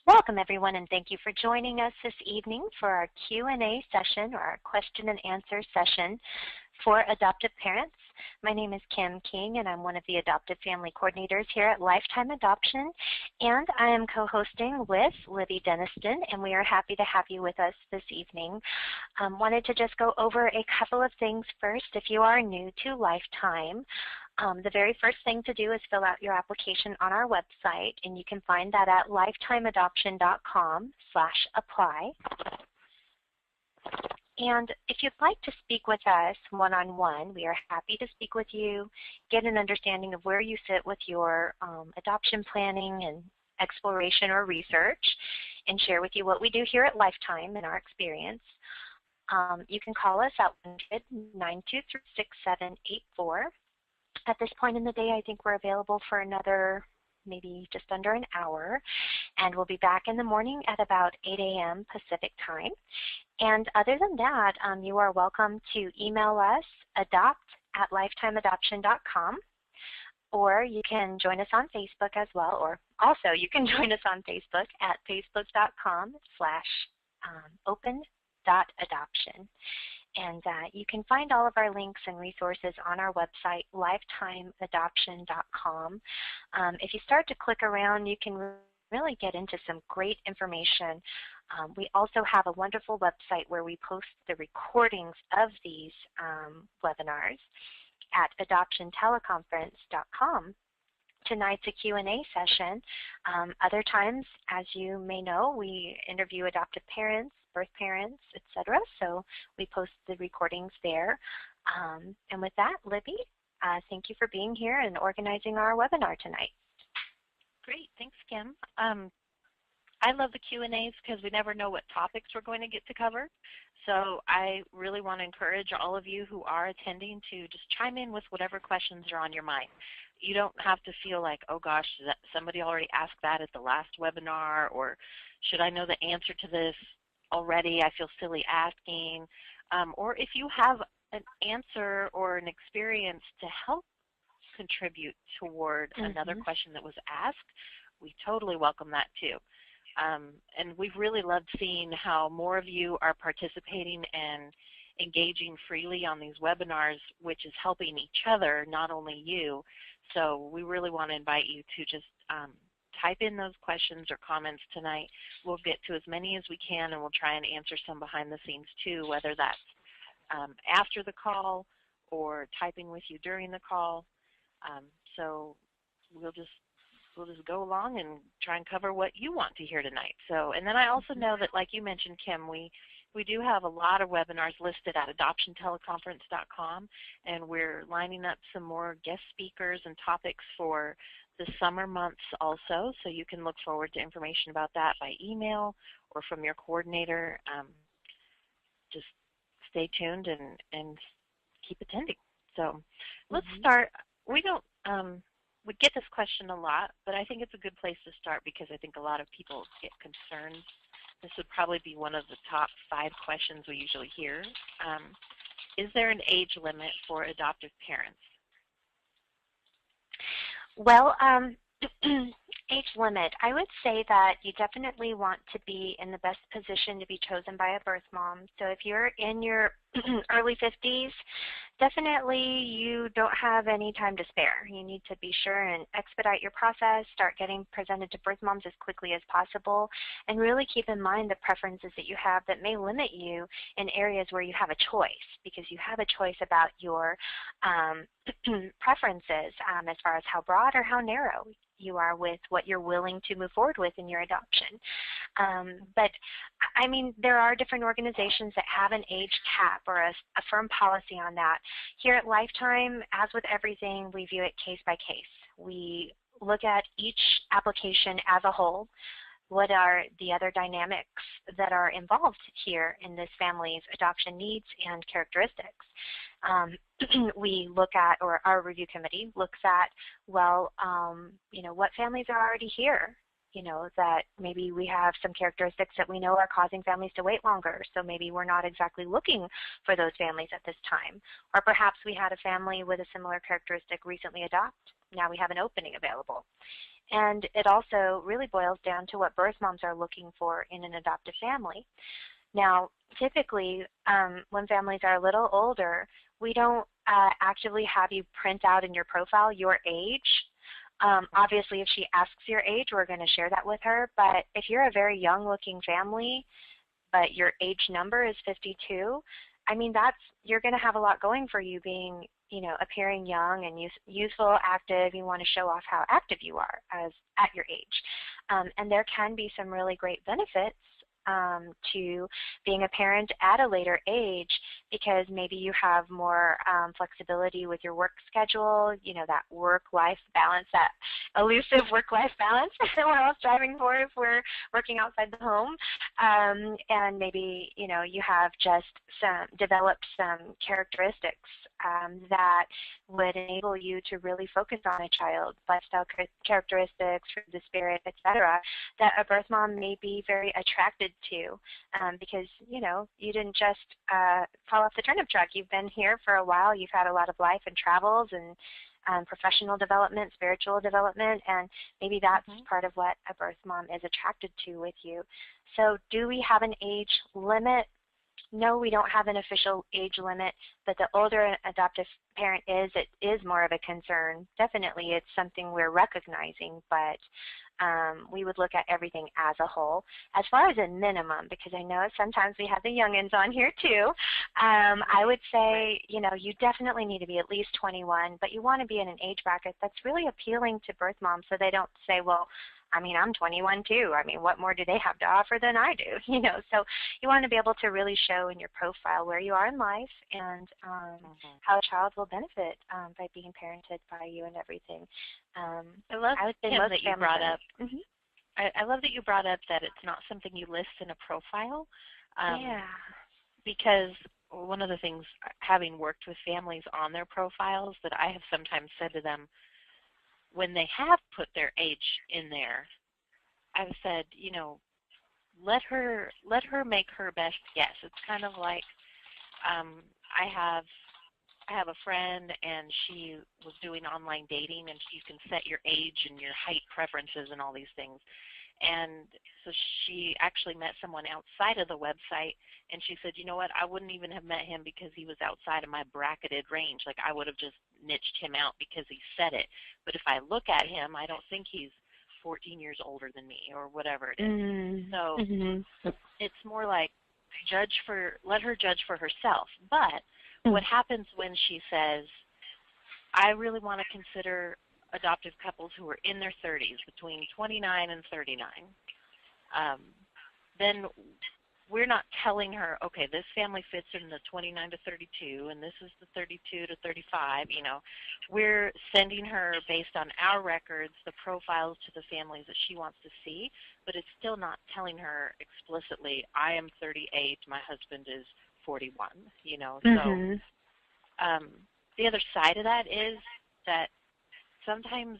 Welcome everyone, and thank you for joining us this evening for our Q&A session, or our question and answer session for adoptive parents. My name is Kim King, and I'm one of the adoptive family coordinators here at Lifetime Adoption, and I am co-hosting with Libby Denniston, and we are happy to have you with us this evening. Wanted to just go over a couple of things first. If you are new to Lifetime, the very first thing to do is fill out your application on our website, and you can find that at lifetimeadoption.com/apply. And if you'd like to speak with us one-on-one, we are happy to speak with you, get an understanding of where you sit with your adoption planning and exploration or research, and share with you what we do here at Lifetime and our experience. You can call us at 1-923-6784. At this point in the day, I think we're available for another maybe just under an hour, and we'll be back in the morning at about 8 a.m. Pacific time. And other than that, you are welcome to email us, adopt@lifetimeadoption.com, or you can join us on Facebook as well, or also you can join us on Facebook at facebook.com/open.adoption. And you can find all of our links and resources on our website, lifetimeadoption.com. If you start to click around, you can really get into some great information. We also have a wonderful website where we post the recordings of these webinars at adoptionteleconference.com. Tonight's a Q&A session. Other times, as you may know, we interview adoptive parents, birth parents, etc. So we post the recordings there. And with that, Libby, thank you for being here and organizing our webinar tonight. Great, thanks, Kim. I love the Q&As because we never know what topics we're going to get to cover. So I really want to encourage all of you who are attending to just chime in with whatever questions are on your mind. You don't have to feel like, oh gosh, somebody already asked that at the last webinar, or should I know the answer to this already? I feel silly asking. Or if you have an answer or an experience to help contribute toward another question that was asked, we totally welcome that too. And we've really loved seeing how more of you are participating and engaging freely on these webinars, which is helping each other, not only you. So we really want to invite you to just type in those questions or comments tonight. We'll get to as many as we can, and we'll try and answer some behind the scenes too, whether that's after the call or typing with you during the call. So we'll just go along and try and cover what you want to hear tonight. So, and then I also know that, like you mentioned, Kim, we do have a lot of webinars listed at adoptionteleconference.com, and we're lining up some more guest speakers and topics for the summer months also, so you can look forward to information about that by email or from your coordinator. Just stay tuned and keep attending. So let's start. We get this question a lot, but I think it's a good place to start because I think a lot of people get concerned. This would probably be one of the top 5 questions we usually hear. Is there an age limit for adoptive parents? Well, age limit, I would say that you definitely want to be in the best position to be chosen by a birth mom. So if you're in your early 50s, definitely you don't have any time to spare. You need to be sure and expedite your process, start getting presented to birth moms as quickly as possible, and really keep in mind the preferences that you have that may limit you in areas where you have a choice, because you have a choice about your preferences as far as how broad or how narrow you are with what you're willing to move forward with in your adoption. But I mean, there are different organizations that have an age cap or a firm policy on that. Here at Lifetime, as with everything, we view it case by case. We look at each application as a whole. What are the other dynamics that are involved here in this family's adoption needs and characteristics? We look at, or our review committee looks at, well, you know, what families are already here? You know, that maybe we have some characteristics that we know are causing families to wait longer, so maybe we're not exactly looking for those families at this time. Or perhaps we had a family with a similar characteristic recently adopt, now we have an opening available. And it also really boils down to what birth moms are looking for in an adoptive family. Now, typically, when families are a little older, we don't actively have you print out in your profile your age. Obviously, if she asks your age, we're going to share that with her. But if you're a very young-looking family, but your age number is 52, I mean, you're going to have a lot going for you being, appearing young and youthful, active. You want to show off how active you are at your age. And there can be some really great benefits to being a parent at a later age, because maybe you have more flexibility with your work schedule, that work-life balance, that elusive work-life balance that we're all striving for if we're working outside the home. And maybe, you have just developed some characteristics that would enable you to really focus on a child, lifestyle characteristics, the spirit, etc., that a birth mom may be very attracted to, because you didn't just fall off the turnip truck. You've been here for a while. You've had a lot of life and travels and professional development, spiritual development, and maybe that's part of what a birth mom is attracted to with you. So do we have an age limit? No, we don't have an official age limit, but the older an adoptive parent is, it is more of a concern. Definitely it's something we're recognizing, but we would look at everything as a whole. As far as a minimum, because I know sometimes we have the youngins on here too, I would say, you definitely need to be at least 21, but you want to be in an age bracket that's really appealing to birth moms, so they don't say, well, I'm 21 too. What more do they have to offer than I do? So you want to be able to really show in your profile where you are in life and how a child will benefit by being parented by you and everything. I love that you brought up. I love that you brought up that it's not something you list in a profile. Because one of the things, having worked with families on their profiles, that I have sometimes said to them, when they have put their age in there, I've said, let her make her best guess. It's kind of like I have a friend, and she was doing online dating, and you can set your age and your height preferences and all these things. And so she actually met someone outside of the website, and she said, you know what, I wouldn't even have met him because he was outside of my bracketed range. Like, I would have just niched him out because he said it. But if I look at him, I don't think he's 14 years older than me or whatever it is. So it's more like let her judge for herself. But what happens when she says, I really want to consider adoptive couples who are in their 30s, between 29 and 39, then we're not telling her, okay, this family fits in the 29 to 32, and this is the 32 to 35. We're sending her, based on our records, the profiles to the families that she wants to see, but it's still not telling her explicitly, I am 38, my husband is 41. So the other side of that is that sometimes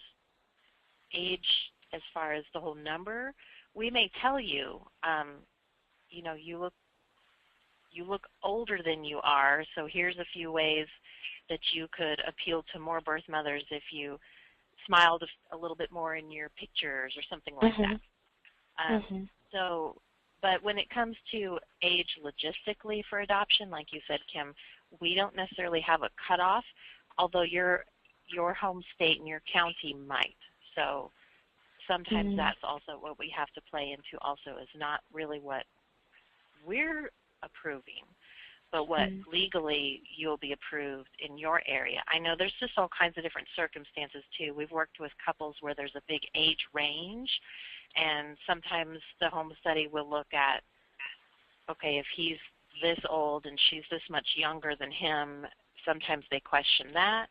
age, as far as the whole number, we may tell you, you look older than you are, so here's a few ways that you could appeal to more birth mothers if you smiled a little bit more in your pictures or something like that. But when it comes to age logistically for adoption, like you said, Kim, we don't necessarily have a cutoff, although your home state and your county might. So sometimes that's also what we have to play into also, is not really what we're approving, but what legally you'll be approved in your area. I know there's just all kinds of different circumstances too. We've worked with couples where there's a big age range, and sometimes the home study will look at, okay, if he's this old and she's this much younger than him, sometimes they question that.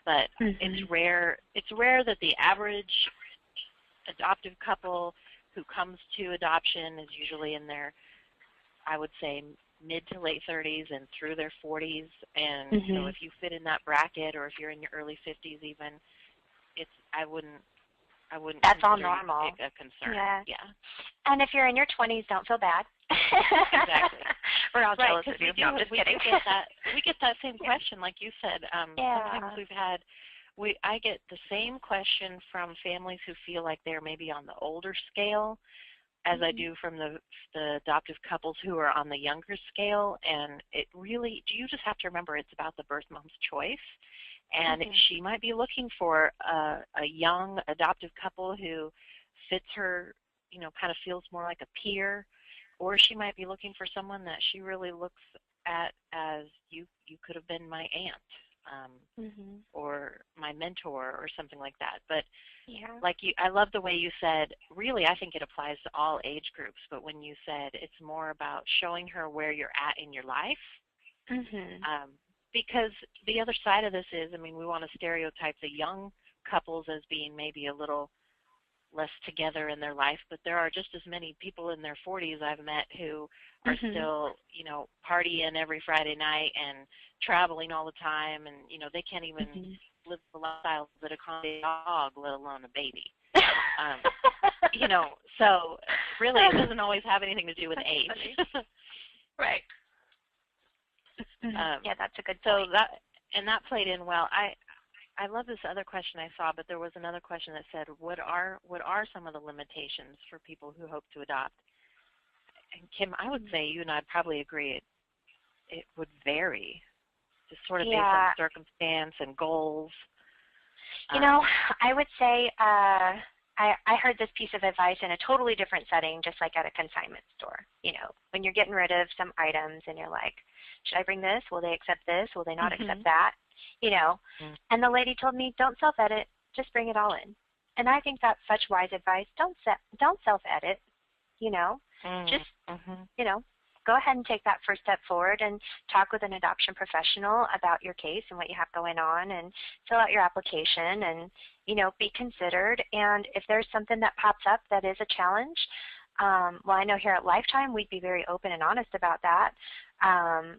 But it's rare that the average adoptive couple who comes to adoption is usually in their, I would say, mid to late 30s and through their 40s. And so if you fit in that bracket, or if you're in your early 50s even, I wouldn't That's all normal. A concern. Yeah. And if you're in your 20s, don't feel bad. Exactly. We're all jealous of we you. No, I'm just kidding. We get that same question, like you said. Sometimes we've had I get the same question from families who feel like they're maybe on the older scale as I do from the adoptive couples who are on the younger scale. And it really, you just have to remember it's about the birth mom's choice. And she might be looking for a young adoptive couple who fits her, you know, kind of feels more like a peer, or she might be looking for someone that she really looks at as you could have been my aunt or my mentor or something like that. But like I love the way you said, really I think it applies to all age groups, but when you said it's more about showing her where you're at in your life, because the other side of this is, I mean, we want to stereotype the young couples as being maybe a little less together in their life, but there are just as many people in their 40s I've met who are still, you know, partying every Friday night and traveling all the time, and, you know, they can't even live the lifestyle that accommodate a dog, let alone a baby. You know, so really it doesn't always have anything to do with age. Right. Yeah, that's a good point. So that played in well. I love this other question I saw, but there was another question that said, what are some of the limitations for people who hope to adopt? And Kim, I would say you and I'd probably agree it would vary, just sort of based on circumstance and goals. You know, I would say I heard this piece of advice in a totally different setting, just like at a consignment store. You know, when you're getting rid of some items and you're like, should I bring this? Will they accept this? Will they not accept that? You know, and the lady told me, don't self-edit, just bring it all in. And I think that's such wise advice. Don't self-edit, you know. Just, you know, go ahead and take that first step forward and talk with an adoption professional about your case and what you have going on, and fill out your application and, you know, be considered. And if there's something that pops up that is a challenge, well, I know here at Lifetime we'd be very open and honest about that.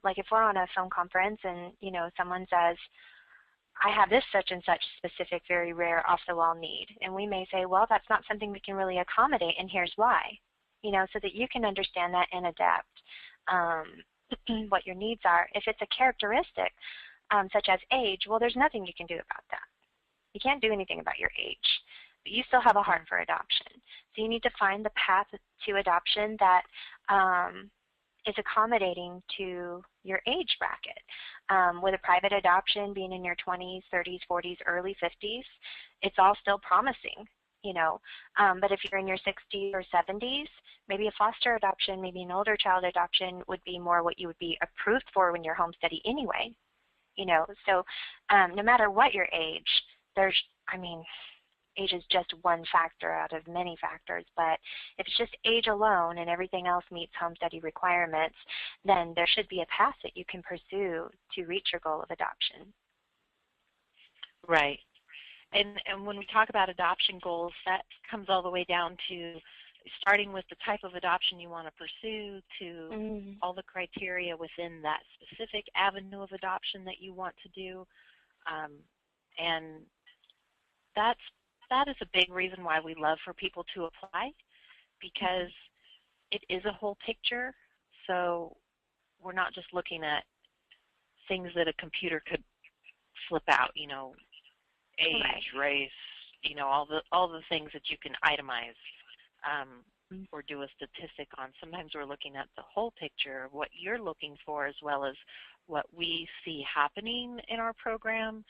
Like if we're on a phone conference and, you know, someone says, I have this such and such specific, very rare, off-the-wall need. And we may say, well, that's not something we can really accommodate, and here's why. You know, so that you can understand that and adapt what your needs are. If it's a characteristic such as age, well, there's nothing you can do about that. You can't do anything about your age, but you still have a heart for adoption. So you need to find the path to adoption that is accommodating to your age bracket. With a private adoption being in your 20s, 30s, 40s, early 50s, it's all still promising. You know, but if you're in your 60s or 70s, maybe a foster adoption, maybe an older child adoption would be more what you would be approved for when you're home study anyway. You know, so no matter what your age, age is just one factor out of many factors, but if it's just age alone and everything else meets home study requirements, then there should be a path that you can pursue to reach your goal of adoption. Right. And when we talk about adoption goals, that comes all the way down to starting with the type of adoption you want to pursue to all the criteria within that specific avenue of adoption that you want to do. And that is a big reason why we love for people to apply, because it is a whole picture. So we're not just looking at things that a computer could flip out, you know, age, race, you know, all the things that you can itemize or do a statistic on. Sometimes we're looking at the whole picture of what you're looking for, as well as what we see happening in our program,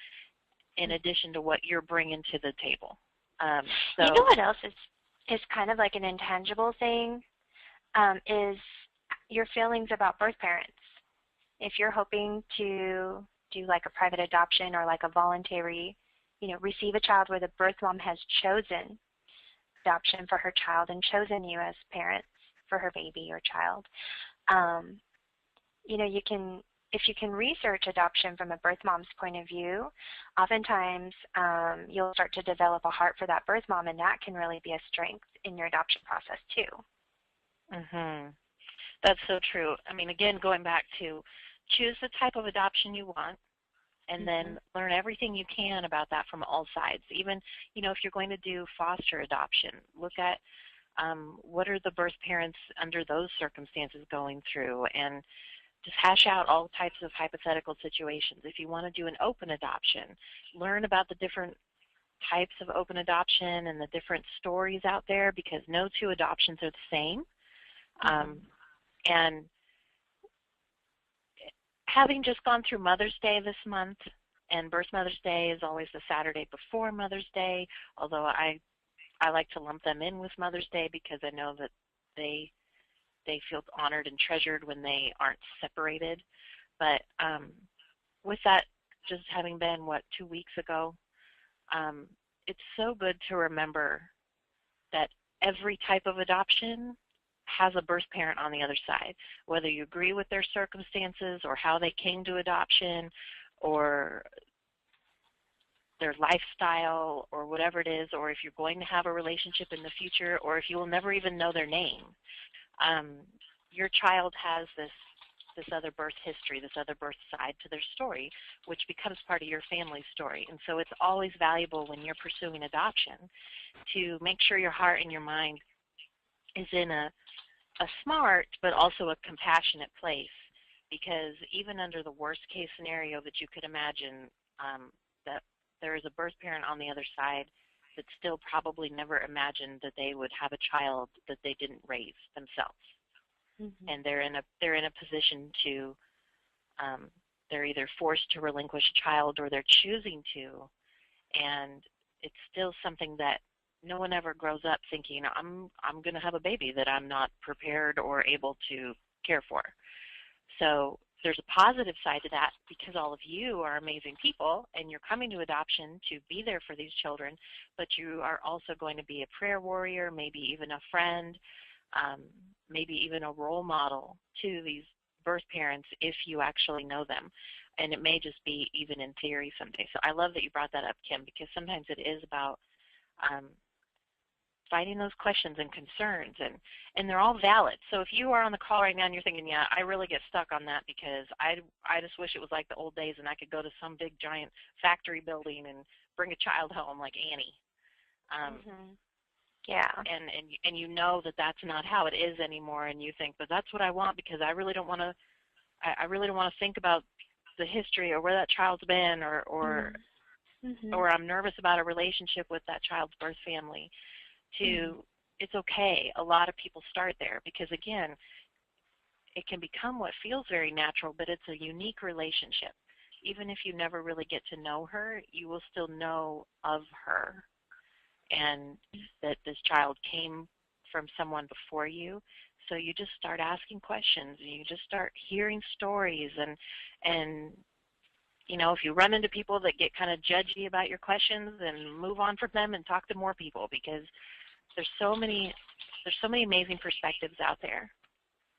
in addition to what you're bringing to the table. You know what else is kind of like an intangible thing, is your feelings about birth parents. If you're hoping to do like a private adoption or like a voluntary, you know, receive a child where the birth mom has chosen adoption for her child and chosen you as parents for her baby or child, you know, if you can research adoption from a birth mom's point of view, oftentimes you'll start to develop a heart for that birth mom, and that can really be a strength in your adoption process too. That's so true. I mean, again, going back to choose the type of adoption you want, and then learn everything you can about that from all sides. Even, you know, if you're going to do foster adoption, look at what are the birth parents under those circumstances going through, and just hash out all types of hypothetical situations. If you want to do an open adoption, learn about the different types of open adoption and the different stories out there, because no two adoptions are the same. And having just gone through Mother's Day this month, and Birth Mother's Day is always the Saturday before Mother's Day, although I like to lump them in with Mother's Day because I know that they feel honored and treasured when they aren't separated. But with that just having been, 2 weeks ago, it's so good to remember that every type of adoption has a birth parent on the other side, whether you agree with their circumstances or how they came to adoption or their lifestyle or whatever it is, or if you're going to have a relationship in the future, or if you will never even know their name. Your child has this other birth history, this other birth side to their story, which becomes part of your family's story. And so it's always valuable when you're pursuing adoption to make sure your heart and your mind is in a smart but also a compassionate place, because even under the worst case scenario that you could imagine, that there is a birth parent on the other side that still probably never imagined that they would have a child that they didn't raise themselves. And they're in a position to, they're either forced to relinquish a child or they're choosing to, and it's still something that no one ever grows up thinking, I'm going to have a baby that I'm not prepared or able to care for. So there's a positive side to that, because all of you are amazing people and you're coming to adoption to be there for these children, but you are also going to be a prayer warrior, maybe even a friend, maybe even a role model to these birth parents if you actually know them. And it may just be even in theory someday. So I love that you brought that up, Kim, because sometimes it is about fighting those questions and concerns, and they're all valid. So if you are on the call right now and you're thinking, yeah, I really get stuck on that because I just wish it was like the old days and I could go to some big giant factory building and bring a child home like Annie. Yeah. And you know that that's not how it is anymore, and you think, but that's what I want because I really don't want to think about the history or where that child's been, or I'm nervous about a relationship with that child's birth family. It's okay. A lot of people start there because, again, it can become what feels very natural, but it's a unique relationship. Even if you never really get to know her, you will still know of her, and that this child came from someone before you. So you just start asking questions, and you just start hearing stories, and you know, if you run into people that get kind of judgy about your questions, then move on from them and talk to more people, because there's so many amazing perspectives out there.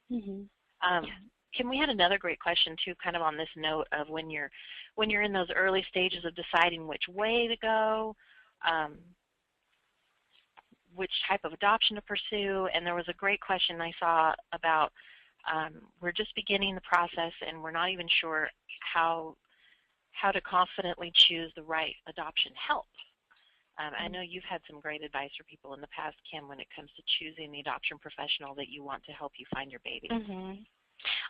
Kim, we had another great question too, kind of on this note of when you're in those early stages of deciding which way to go, which type of adoption to pursue. And there was a great question I saw about we're just beginning the process and we're not even sure how to confidently choose the right adoption help. I know you've had some great advice for people in the past, Kim, when it comes to choosing the adoption professional that you want to help you find your baby.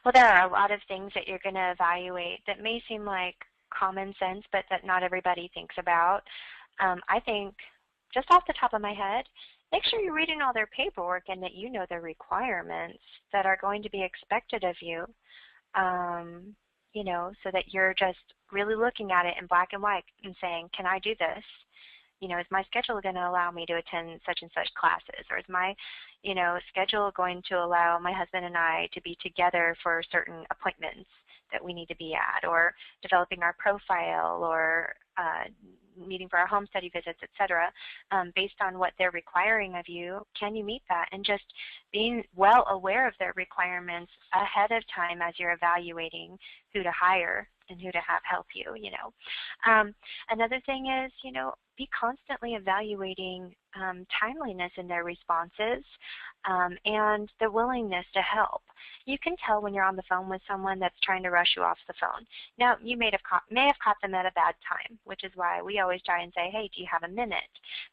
Well, there are a lot of things that you're going to evaluate that may seem like common sense, but that not everybody thinks about. I think, just off the top of my head, make sure you're reading all their paperwork and that you know their requirements that are going to be expected of you, you know, so that you're just really looking at it in black and white and saying, can I do this? You know, is my schedule going to allow me to attend such and such classes? Or is my, you know, schedule going to allow my husband and I to be together for certain appointments that we need to be at, or developing our profile, or meeting for our home study visits, etc., based on what they're requiring of you? Can you meet that? And just being well aware of their requirements ahead of time as you're evaluating who to hire and who to have help you, Another thing is, be constantly evaluating timeliness in their responses and the willingness to help. You can tell when you're on the phone with someone that's trying to rush you off the phone. Now, you may have caught them at a bad time, which is why we always try and say, hey, do you have a minute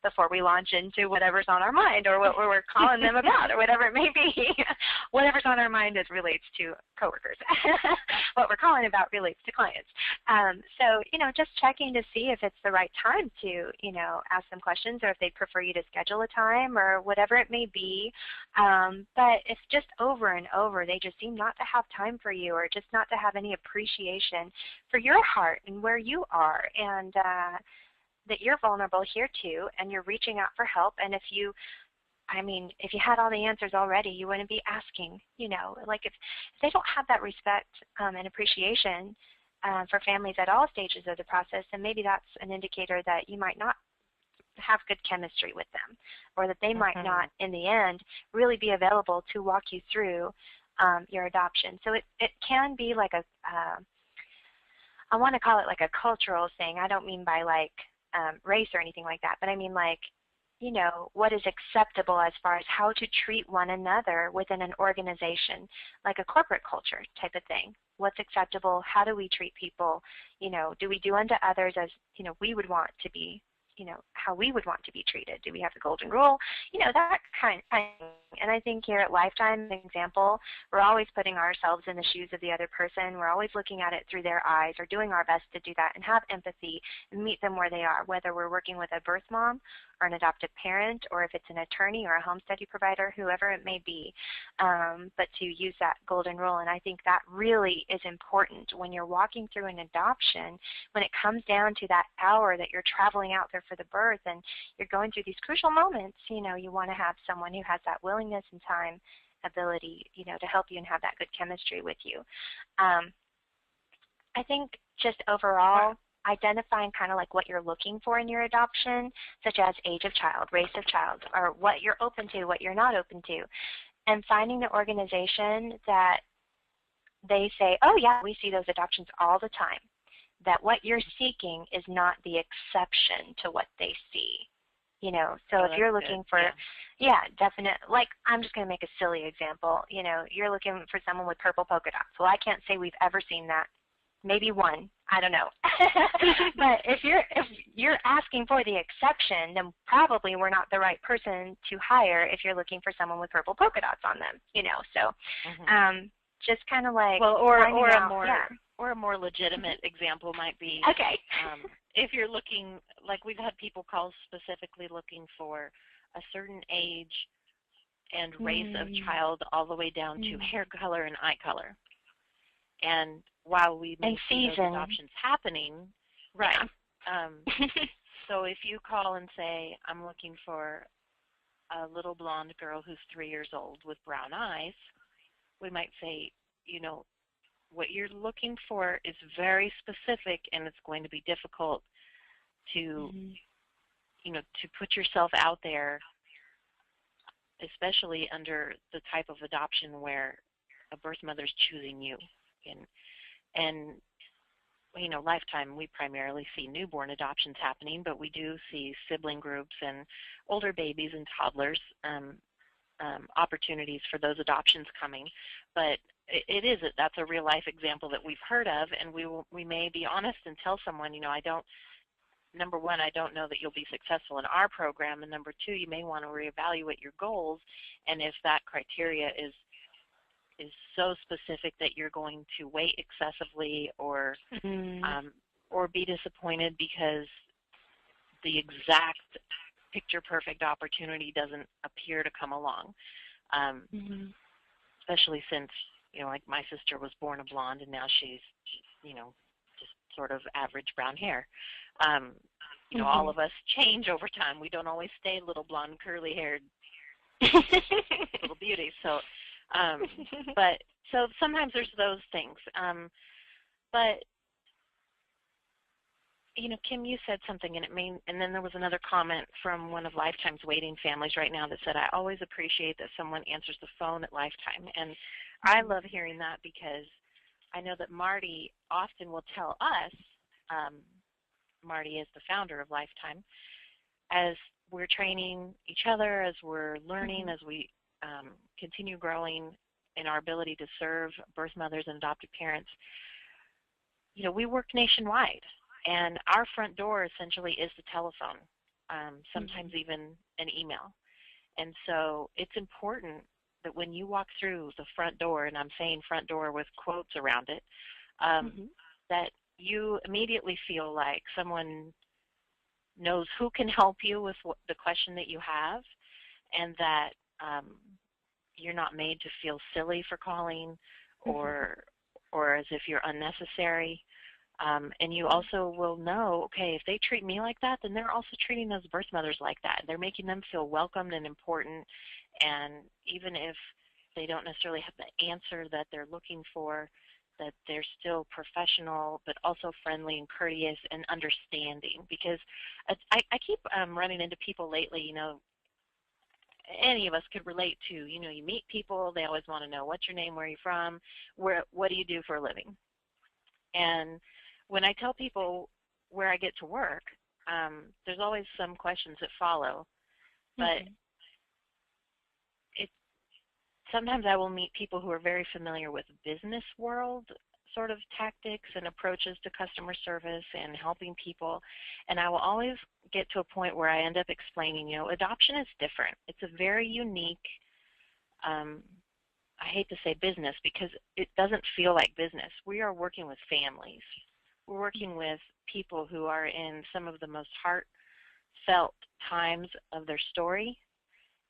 before we launch into whatever's on our mind or what we're calling them about or whatever it may be. Whatever's on our mind relates to coworkers. What we're calling about relates to clients. So, just checking to see if it's the right time to, ask them questions or if they prefer you to schedule a time or whatever it may be. But if just over and over they just seem not to have time for you or just not to have any appreciation for your heart and where you are and that you're vulnerable here too and you're reaching out for help, and if you had all the answers already, you wouldn't be asking, like if they don't have that respect and appreciation for families at all stages of the process, then maybe that's an indicator that you might not have good chemistry with them or that they might not, in the end, really be available to walk you through your adoption. So it can be like I want to call it like a cultural thing. I don't mean by like race or anything like that, but I mean like, what is acceptable as far as how to treat one another within an organization, like a corporate culture type of thing. What's acceptable? How do we treat people? Do we do unto others as, we would want to be, how we would want to be treated? Do we have the golden rule? That kind of thing. And I think here at Lifetime, an example, we're always putting ourselves in the shoes of the other person. We're always looking at it through their eyes or doing our best to do that and have empathy and meet them where they are, whether we're working with a birth mom or an adoptive parent or if it's an attorney or a home study provider, whoever it may be, but to use that golden rule. And I think that really is important when you're walking through an adoption, when it comes down to that hour that you're traveling out there for the birth and you're going through these crucial moments, you want to have someone who has that willingness and time, ability, to help you and have that good chemistry with you. I think just overall, identifying kind of like what you're looking for in your adoption, such as age of child, race of child, or what you're open to, what you're not open to, and finding the organization that they say, oh yeah, we see those adoptions all the time, that what you're seeking is not the exception to what they see. So if you're looking for, definite, like I'm just going to make a silly example, you're looking for someone with purple polka dots. Well, I can't say we've ever seen that. Maybe one, I don't know. But if you're asking for the exception, then probably we're not the right person to hire if you're looking for someone with purple polka dots on them, So just kind of like or a more legitimate example might be if you're looking, like we've had people call specifically looking for a certain age and race of child all the way down to hair color and eye color. And while we may see those adoptions happening, right? So if you call and say, I'm looking for a little blonde girl who's 3 years old with brown eyes, we might say, what you're looking for is very specific, and it's going to be difficult to, to put yourself out there, especially under the type of adoption where a birth mother's choosing you. And Lifetime, we primarily see newborn adoptions happening, but we do see sibling groups and older babies and toddlers, opportunities for those adoptions coming. But that's a real life example that we've heard of, and we may be honest and tell someone, number one, I don't know that you'll be successful in our program, and number two, you may want to reevaluate your goals, and if that criteria is so specific that you're going to wait excessively or be disappointed because the exact picture-perfect opportunity doesn't appear to come along, especially since, like my sister was born a blonde and now she's, just sort of average brown hair. All of us change over time. We don't always stay little blonde, curly-haired little beauties. So, so sometimes there's those things. But Kim, you said something, and then there was another comment from one of Lifetime's waiting families right now that said, I always appreciate that someone answers the phone at Lifetime. And I love hearing that because I know that Marty often will tell us, Marty is the founder of Lifetime, as we're training each other, as we're learning, as we continue growing in our ability to serve birth mothers and adoptive parents, we work nationwide, and our front door essentially is the telephone, sometimes even an email. And so it's important that when you walk through the front door, and I'm saying front door with quotes around it, that you immediately feel like someone knows who can help you with the question that you have, and that you're not made to feel silly for calling or as if you're unnecessary. And you also will know, okay, if they treat me like that, then they're also treating those birth mothers like that. They're making them feel welcomed and important, and even if they don't necessarily have the answer that they're looking for, that they're still professional but also friendly and courteous and understanding. Because I keep running into people lately, any of us could relate to, you meet people, they always want to know what's your name, where are you from, what do you do for a living. And when I tell people where I get to work, there's always some questions that follow. But sometimes I will meet people who are very familiar with business world sort of tactics and approaches to customer service and helping people. And I will always get to a point where I end up explaining, adoption is different. It's a very unique, I hate to say business because it doesn't feel like business. We are working with families. We're working with people who are in some of the most heartfelt times of their story.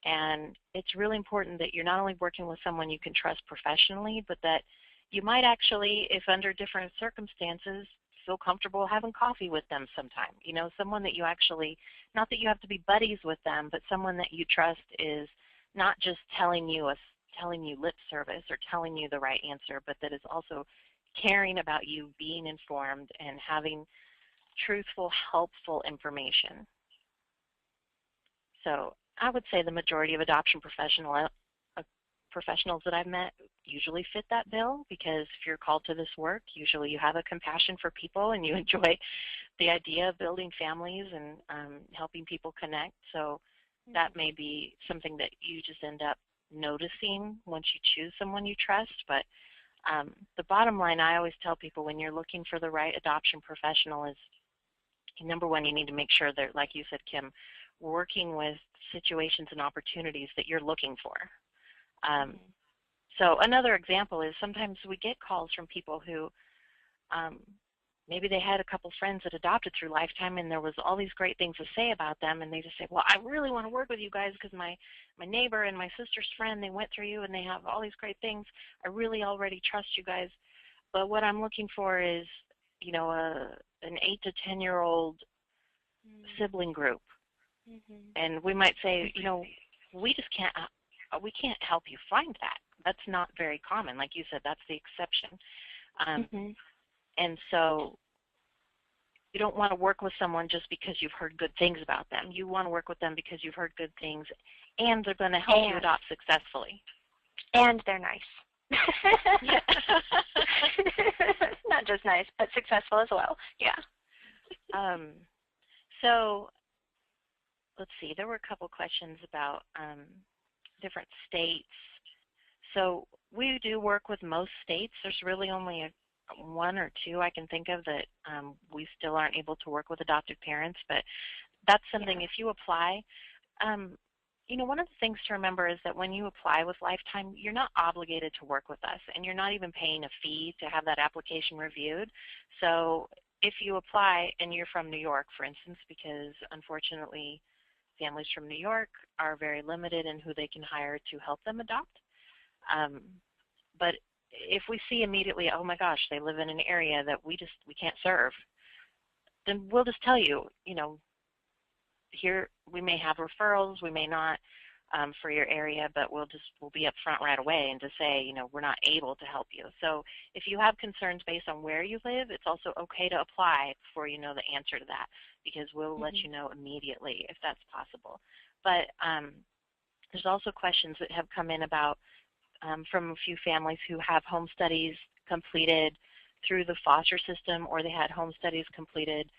And it's really important that you're not only working with someone you can trust professionally, but that you might actually, if under different circumstances, feel comfortable having coffee with them sometime. Someone that you actually, not that you have to be buddies with them, but someone that you trust is not just telling you lip service or telling you the right answer, but that is also caring about you being informed and having truthful, helpful information. So I would say the majority of adoption professionals that I've met usually fit that bill, because if you're called to this work, usually you have a compassion for people and you enjoy the idea of building families and helping people connect. So that may be something that you just end up noticing once you choose someone you trust. But the bottom line, I always tell people when you're looking for the right adoption professional is, number one, you need to make sure that, like you said, Kim, working with situations and opportunities that you're looking for. So another example is sometimes we get calls from people who maybe they had a couple friends that adopted through Lifetime and there was all these great things to say about them, and they just say, well, I really want to work with you guys because my neighbor and my sister's friend, they went through you and they have all these great things. I really already trust you guys, but what I'm looking for is, an 8 to 10-year-old sibling group. And we might say, we just can't help you find that. That's not very common. Like you said, that's the exception. And so you don't want to work with someone just because you've heard good things about them. You want to work with them because you've heard good things, and they're going to help you adopt successfully. And they're nice. Not just nice, but successful as well. Yeah. So let's see. There were a couple questions about different states. So we do work with most states. There's really only one or two I can think of that we still aren't able to work with adoptive parents, but that's something, if you apply, one of the things to remember is that when you apply with Lifetime, you're not obligated to work with us, and you're not even paying a fee to have that application reviewed. So if you apply and you're from New York, for instance, because unfortunately families from New York are very limited in who they can hire to help them adopt. But if we see immediately, oh my gosh, they live in an area that we can't serve, then we'll just tell you, here we may have referrals, we may not for your area, but we'll be up front right away and to say, we're not able to help you. So if you have concerns based on where you live, it's also okay to apply before you know the answer to that, because we'll let you know immediately if that's possible. But there's also questions that have come in about from a few families who have home studies completed through the foster system, or they had home studies completed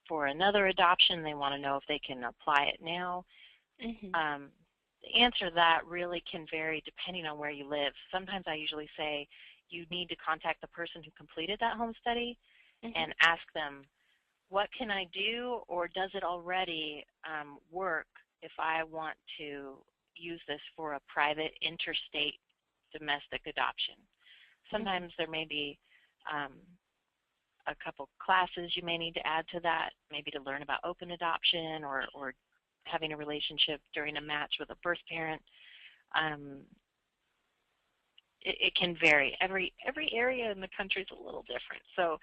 for another adoption. They want to know if they can apply it now. The answer to that really can vary depending on where you live. Sometimes I usually say you need to contact the person who completed that home study and ask them, what can I do, or does it already work if I want to use this for a private interstate domestic adoption? Sometimes there may be a couple classes you may need to add to that, maybe to learn about open adoption or having a relationship during a match with a birth parent. It can vary. Every area in the country is a little different. So,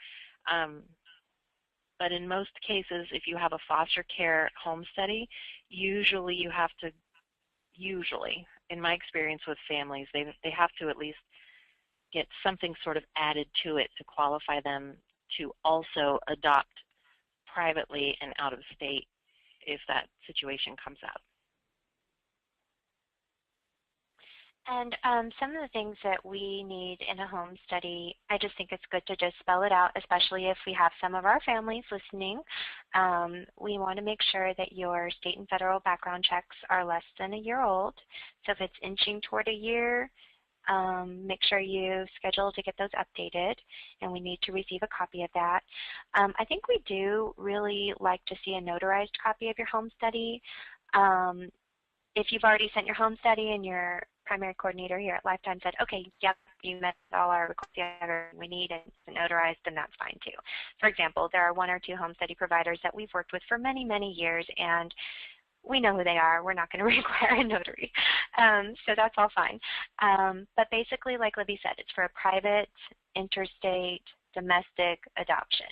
but in most cases, if you have a foster care home study, usually you have to, in my experience with families, they have to at least get something sort of added to it to qualify them to also adopt privately and out of state if that situation comes up. And some of the things that we need in a home study, I just think it's good to just spell it out, especially if we have some of our families listening. We want to make sure that your state and federal background checks are less than a year old. So if it's inching toward a year, make sure you schedule to get those updated, and we need to receive a copy of that. I think we do really like to see a notarized copy of your home study. If you've already sent your home study and your primary coordinator here at Lifetime said, okay, yep, you met all our requirements we need and it's notarized, then that's fine too. For example, there are 1 or 2 home study providers that we've worked with for many, many years, and we know who they are. We're not going to require a notary. So that's all fine. But basically, like Libby said, it's for a private, interstate, domestic adoption.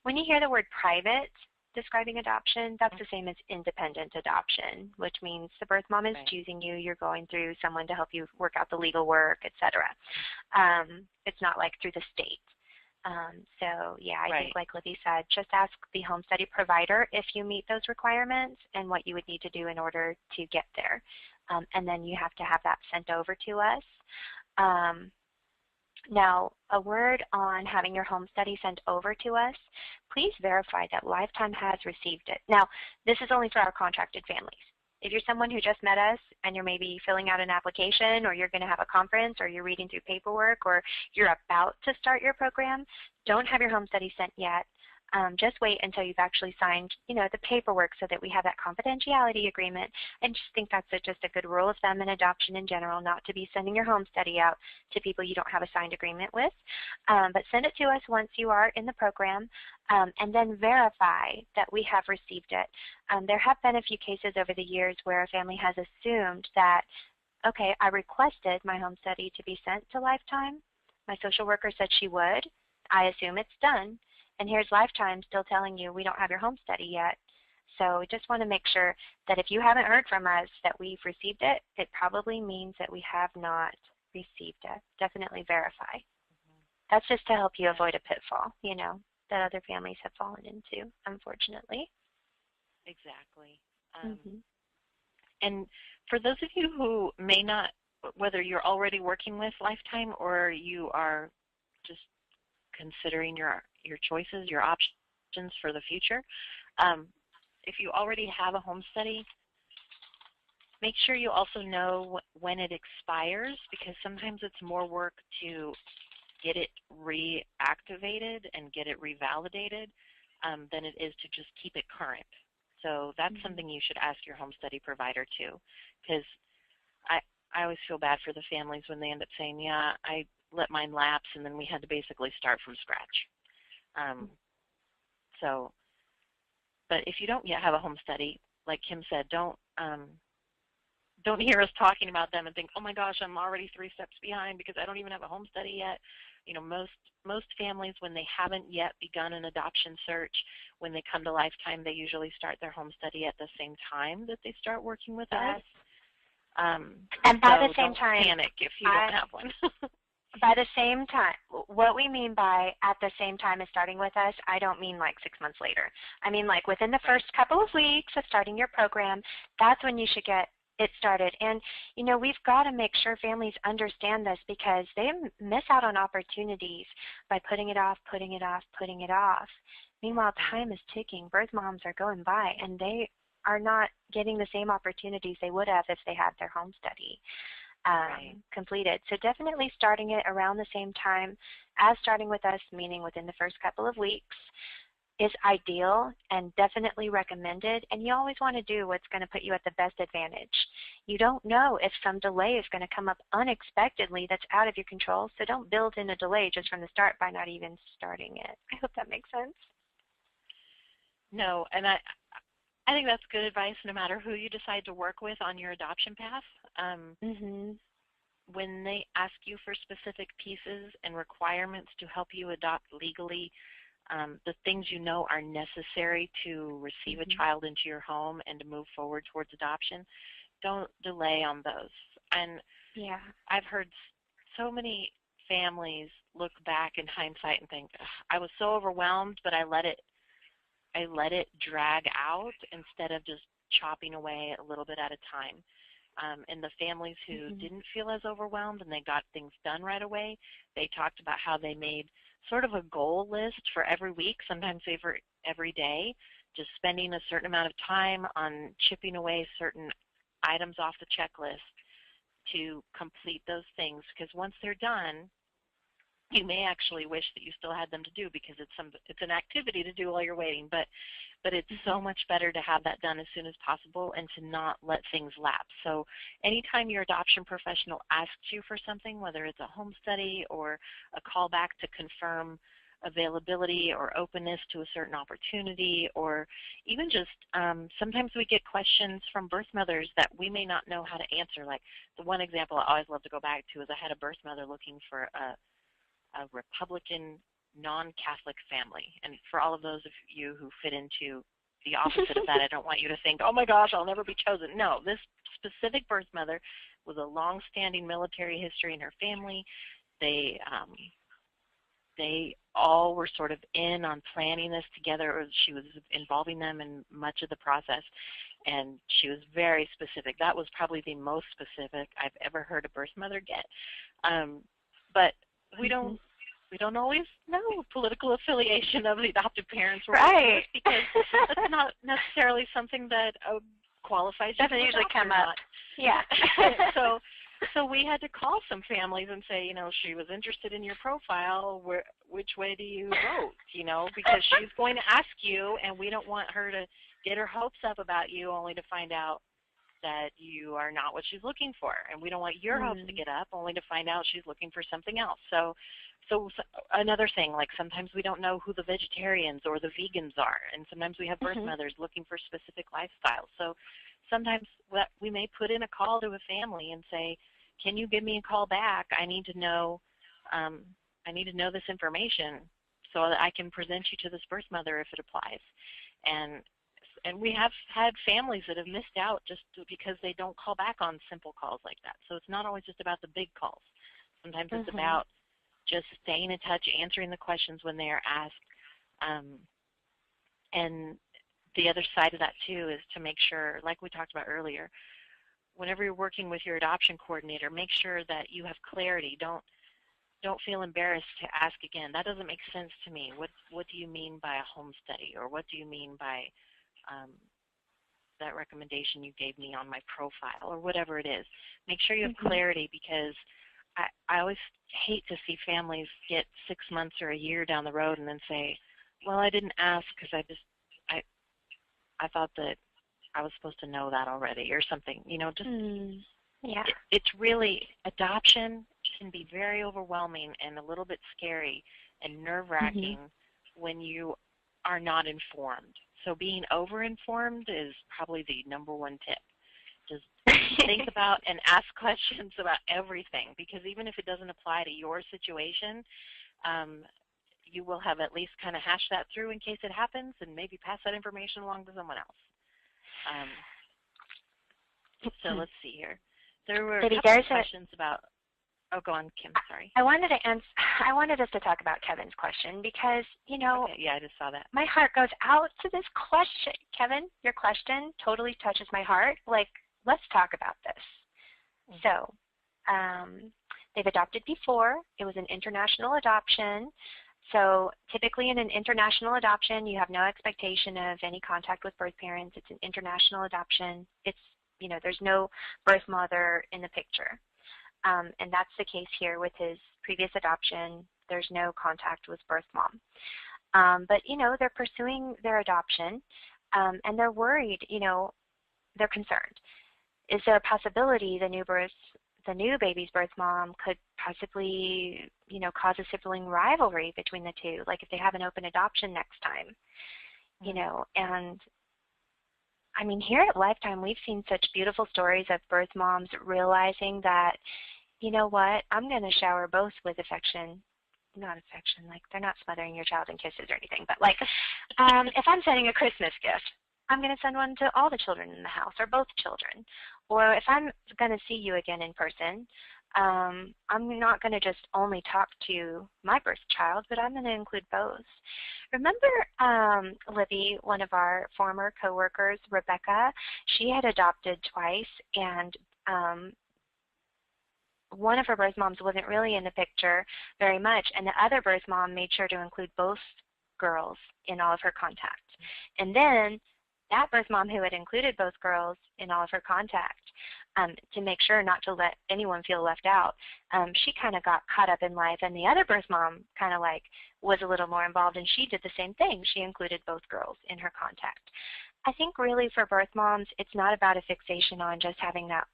When you hear the word private describing adoption, that's the same as independent adoption, which means the birth mom is choosing you. You're going through someone to help you work out the legal work, etc. It's not like through the state. So yeah, I think like Libby said, just ask the home study provider if you meet those requirements and what you would need to do in order to get there. And then you have to have that sent over to us. Now, a word on having your home study sent over to us. Please verify that Lifetime has received it. Now, this is only for our contracted families. If you're someone who just met us and you're maybe filling out an application, or you're going to have a conference, or you're reading through paperwork, or you're about to start your program, don't have your home study sent yet. Just wait until you've actually signed, the paperwork, so that we have that confidentiality agreement. And just think that's just a good rule of thumb in adoption in general, not to be sending your home study out to people you don't have a signed agreement with. But send it to us once you are in the program, and then verify that we have received it. There have been a few cases over the years where a family has assumed that, okay, I requested my home study to be sent to Lifetime. My social worker said she would. I assume it's done. And here's Lifetime still telling you we don't have your home study yet. So we just want to make sure that if you haven't heard from us that we've received it, it probably means that we have not received it. Definitely verify. That's just to help you avoid a pitfall, that other families have fallen into, unfortunately. Exactly. And for those of you who may not, whether you're already working with Lifetime or you are just considering your choices, your options for the future, if you already have a home study, make sure you also know when it expires, because sometimes it's more work to get it reactivated and get it revalidated than it is to just keep it current. So that's something you should ask your home study provider too, because I always feel bad for the families when they end up saying, yeah, I let mine lapse, and then we had to basically start from scratch. But if you don't yet have a home study, like Kim said, don't hear us talking about them and think, oh my gosh, I'm already 3 steps behind because I don't even have a home study yet. Most families, when they haven't yet begun an adoption search, when they come to Lifetime, they usually start their home study at the same time that they start working with us. And by the same time, don't panic if you don't have one. By the same time, what we mean by at the same time as starting with us, I don't mean like 6 months later. I mean like within the first couple of weeks of starting your program, that's when you should get it started. And, we've got to make sure families understand this because they miss out on opportunities by putting it off, putting it off, putting it off. Meanwhile, time is ticking. Birth moms are going by, and they are not getting the same opportunities they would have if they had their home study completed. So definitely starting it around the same time as starting with us, meaning within the first couple of weeks, is ideal and definitely recommended. And you always want to do what's going to put you at the best advantage. You don't know if some delay is going to come up unexpectedly that's out of your control, so don't build in a delay just from the start by not even starting it. I hope that makes sense. No, and I think that's good advice no matter who you decide to work with on your adoption path. When they ask you for specific pieces and requirements to help you adopt legally, the things you know are necessary to receive a child into your home and to move forward towards adoption, don't delay on those. And I've heard so many families look back in hindsight and think, I was so overwhelmed, but I let it drag out instead of just chopping away a little bit at a time. And the families who didn't feel as overwhelmed and they got things done right away, they talked about how they made sort of a goal list for every week, sometimes every day, just spending a certain amount of time on chipping away certain items off the checklist to complete those things. Because once they're done, you may actually wish that you still had them to do because it's an activity to do while you're waiting, but it's so much better to have that done as soon as possible and to not let things lapse. So anytime your adoption professional asks you for something, whether it's a home study or a call back to confirm availability or openness to a certain opportunity, or even just sometimes we get questions from birth mothers that we may not know how to answer. Like the one example I always love to go back to is I had a birth mother looking for a Republican non-Catholic family. And for all of those of you who fit into the opposite of that, I don't want you to think, oh my gosh, I'll never be chosen. No, this specific birth mother with a long-standing military history in her family, they all were sort of in on planning this together, or she was involving them in much of the process, and she was very specific. That was probably the most specific I've ever heard a birth mother get. But we don't always know political affiliation of the adoptive parents, right? Because that's not necessarily something that qualifies. Doesn't usually come up. Yeah. So we had to call some families and say, she was interested in your profile. Which way do you vote? Because she's going to ask you, and we don't want her to get her hopes up about you only to find out that you are not what she's looking for, and we don't want your hopes to get up only to find out she's looking for something else. So another thing, like sometimes we don't know who the vegetarians or the vegans are, and sometimes we have birth mothers looking for specific lifestyles. So sometimes we may put in a call to a family and say, can you give me a call back? I need to know this information so that I can present you to this birth mother if it applies. And we have had families that have missed out just because they don't call back on simple calls like that. So it's not always just about the big calls. Sometimes it's about just staying in touch, answering the questions when they are asked. And the other side of that, too, is to make sure, like we talked about earlier, whenever you're working with your adoption coordinator, make sure that you have clarity. Don't feel embarrassed to ask again. That doesn't make sense to me. What do you mean by a home study? Or what do you mean by that recommendation you gave me on my profile, or whatever it is. Make sure you have clarity, because I always hate to see families get 6 months or a year down the road and then say, well, I didn't ask because I thought that I was supposed to know that already or something. It's really, adoption can be very overwhelming and a little bit scary and nerve-wracking when you are not informed. So being over-informed is probably the #1 tip. Just think about and ask questions about everything, because even if it doesn't apply to your situation, you will have at least kind of hashed that through in case it happens, and maybe pass that information along to someone else. So let's see here. There were a couple of questions about. Oh, go on, Kim. Sorry. I wanted us to talk about Kevin's question because, Okay, yeah, I just saw that. My heart goes out to this question. Kevin, your question totally touches my heart. Like, let's talk about this. Mm-hmm. So they've adopted before. It was an international adoption. So typically in an international adoption, you have no expectation of any contact with birth parents. It's an international adoption. It's, there's no birth mother in the picture. And that's the case here with his previous adoption. There's no contact with birth mom. But, they're pursuing their adoption, and they're worried, they're concerned. Is there a possibility the new baby's birth mom could possibly, cause a sibling rivalry between the two, like if they have an open adoption next time, and I mean, here at Lifetime, we've seen such beautiful stories of birth moms realizing that, you know what, I'm going to shower both with affection. Not affection, like they're not smothering your child in kisses or anything, but like if I'm sending a Christmas gift, I'm going to send one to all the children in the house or both children. Or if I'm going to see you again in person, I'm not going to just only talk to my birth child, but I'm going to include both. Remember Libby, one of our former coworkers, Rebecca, she had adopted twice, and one of her birth moms wasn't really in the picture very much, and the other birth mom made sure to include both girls in all of her contacts. And then that birth mom who had included both girls in all of her contacts, to make sure not to let anyone feel left out, she kind of got caught up in life, and the other birth mom kind of like was a little more involved, and she did the same thing. She included both girls in her contact. I think really for birth moms, it's not about a fixation on just having that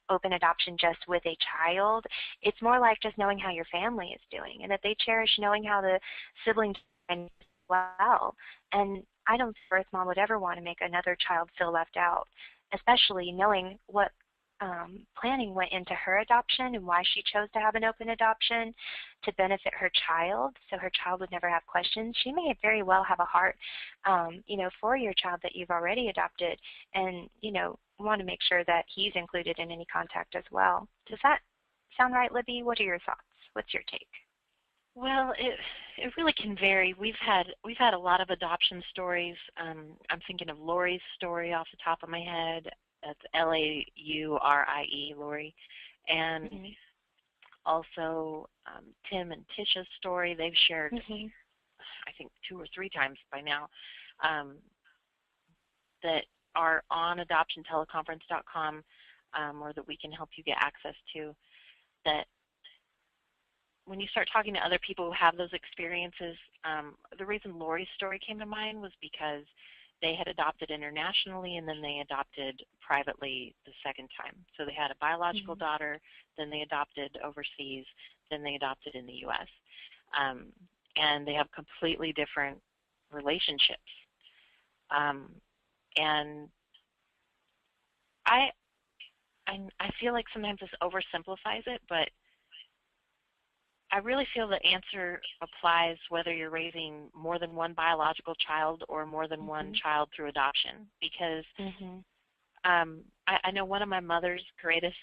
open adoption just with a child. It's more like just knowing how your family is doing, and that they cherish knowing how the siblings are well. And I don't think birth mom would ever want to make another child feel left out, especially knowing what planning went into her adoption and why she chose to have an open adoption to benefit her child, so her child would never have questions. She may very well have a heart, for your child that you've already adopted, and, want to make sure that he's included in any contact as well. Does that sound right, Libby? What are your thoughts? What's your take? Well, it really can vary. We've had a lot of adoption stories. I'm thinking of Lori's story off the top of my head. That's Laurie, Lori, and also Tim and Tisha's story. They've shared, I think, 2 or 3 times by now, that are on adoptionteleconference.com, or that we can help you get access to. That when you start talking to other people who have those experiences, the reason Lori's story came to mind was because they had adopted internationally, and then they adopted privately the second time. So they had a biological daughter, then they adopted overseas, then they adopted in the U.S. And they have completely different relationships. And I feel like sometimes this oversimplifies it, but I really feel the answer applies whether you're raising more than one biological child or more than one child through adoption, because I know one of my mother's greatest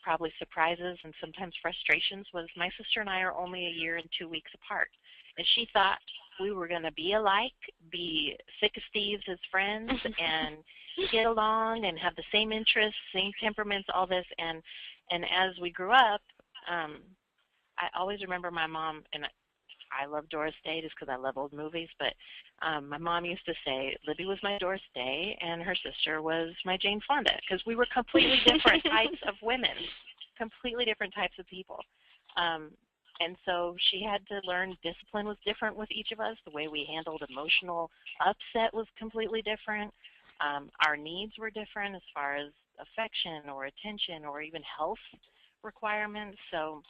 probably surprises and sometimes frustrations was my sister and I are only a year and 2 weeks apart, and she thought we were going to be alike, be sick as thieves as friends, and get along and have the same interests, same temperaments, all this. And as we grew up, I always remember my mom, and I love Doris Day just because I love old movies, but my mom used to say Libby was my Doris Day and her sister was my Jane Fonda, because we were completely different types of women, completely different types of people. And so she had to learn discipline was different with each of us. The way we handled emotional upset was completely different. Our needs were different as far as affection or attention or even health requirements. So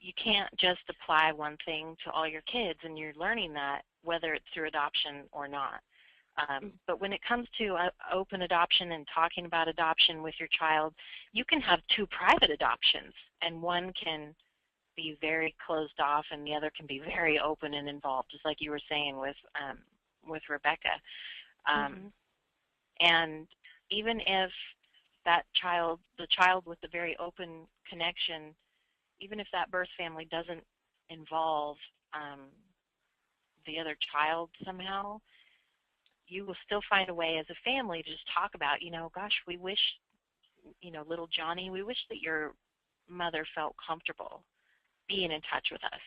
you can't just apply one thing to all your kids, and you're learning that whether it's through adoption or not. But when it comes to open adoption and talking about adoption with your child, you can have 2 private adoptions, and one can be very closed off and the other can be very open and involved, just like you were saying with Rebecca. And even if that child, the child with the very open connection, even if that birth family doesn't involve the other child somehow, you will still find a way as a family to just talk about, gosh, we wish, little Johnny, we wish that your mother felt comfortable being in touch with us.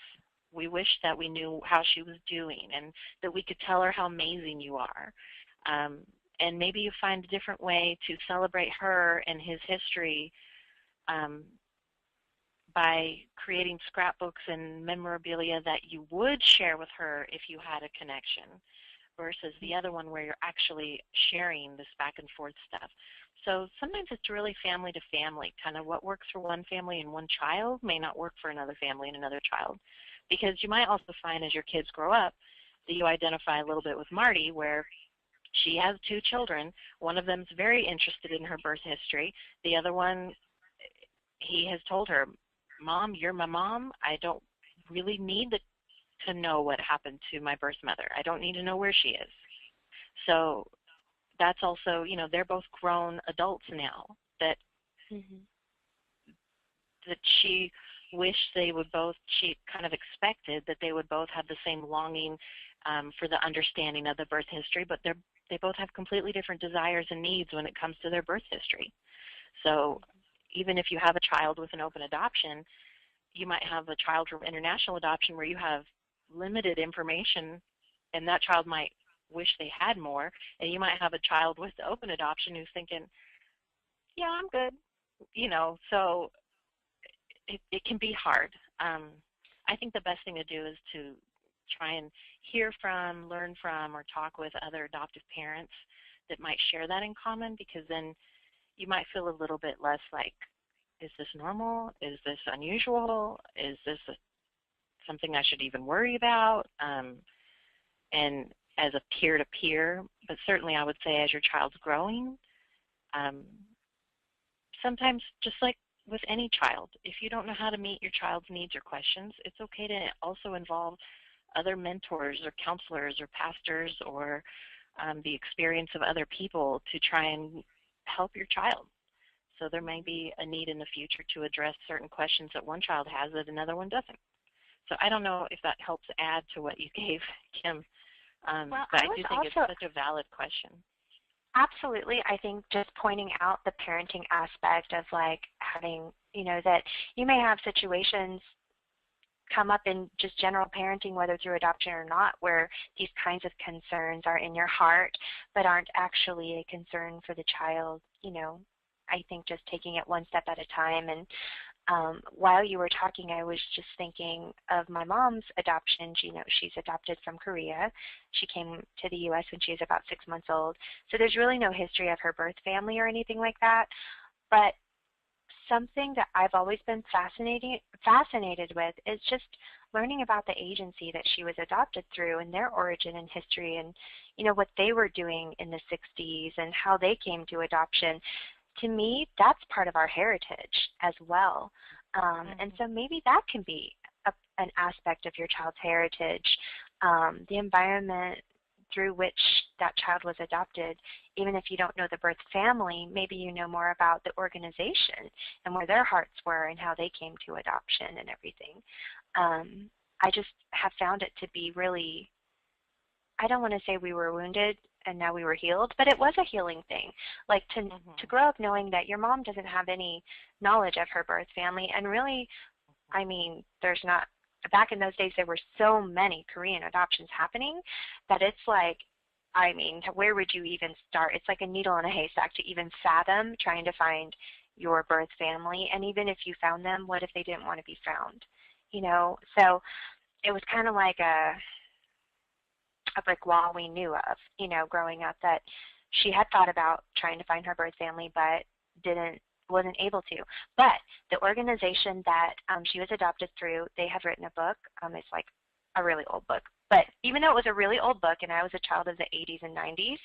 We wish that we knew how she was doing and that we could tell her how amazing you are. And maybe you find a different way to celebrate her and his history by creating scrapbooks and memorabilia that you would share with her if you had a connection, versus the other one where you're actually sharing this back and forth stuff. So sometimes it's really family to family. Kind of what works for one family and one child may not work for another family and another child. Because you might also find as your kids grow up that you identify a little bit with Marty, where she has 2 children. One of them's very interested in her birth history. The other one, he has told her, Mom, you're my mom. I don't really need to know what happened to my birth mother. I don't need to know where she is. So that's also, they're both grown adults now that that she wished they would both, she kind of expected that they would both have the same longing for the understanding of the birth history, but they both have completely different desires and needs when it comes to their birth history. So even if you have a child with an open adoption, you might have a child from international adoption where you have limited information, and that child might wish they had more, and you might have a child with the open adoption who's thinking, yeah, I'm good, so it can be hard. I think the best thing to do is to try and hear from, learn from, or talk with other adoptive parents that might share that in common, because then you might feel a little bit less like, is this normal? Is this unusual? Is this something I should even worry about? And as a peer-to-peer, but certainly I would say as your child's growing, sometimes just like with any child, if you don't know how to meet your child's needs or questions, it's okay to also involve other mentors or counselors or pastors or the experience of other people to try and help your child. So there may be a need in the future to address certain questions that one child has that another one doesn't. So I don't know if that helps add to what you gave, Kim, but I do think it's such a valid question. Absolutely. I think just pointing out the parenting aspect of like having, that you may have situations come up in just general parenting, whether through adoption or not, where these kinds of concerns are in your heart but aren't actually a concern for the child. I think just taking it one step at a time. And while you were talking, I was just thinking of my mom's adoption. She's adopted from Korea. She came to the U.S. when she was about 6 months old. So there's really no history of her birth family or anything like that. But something that I've always been fascinated with is just learning about the agency that she was adopted through and their origin and history, and what they were doing in the 60s and how they came to adoption. To me, that's part of our heritage as well. And so maybe that can be an aspect of your child's heritage, the environment through which that child was adopted. Even if you don't know the birth family, maybe you know more about the organization and where their hearts were and how they came to adoption and everything. I just have found it to be really, I don't want to say we were wounded and now we were healed, but it was a healing thing. Like to grow up knowing that your mom doesn't have any knowledge of her birth family, and really, I mean, there's not, back in those days there were so many Korean adoptions happening that it's like, I mean, where would you even start? It's like a needle in a haystack to even fathom trying to find your birth family. And even if you found them, what if they didn't want to be found? So it was kind of like a brick wall we knew of, growing up, that she had thought about trying to find her birth family but wasn't able to. But the organization that she was adopted through, they have written a book. It's like a really old book. But even though it was a really old book and I was a child of the 80s and 90s,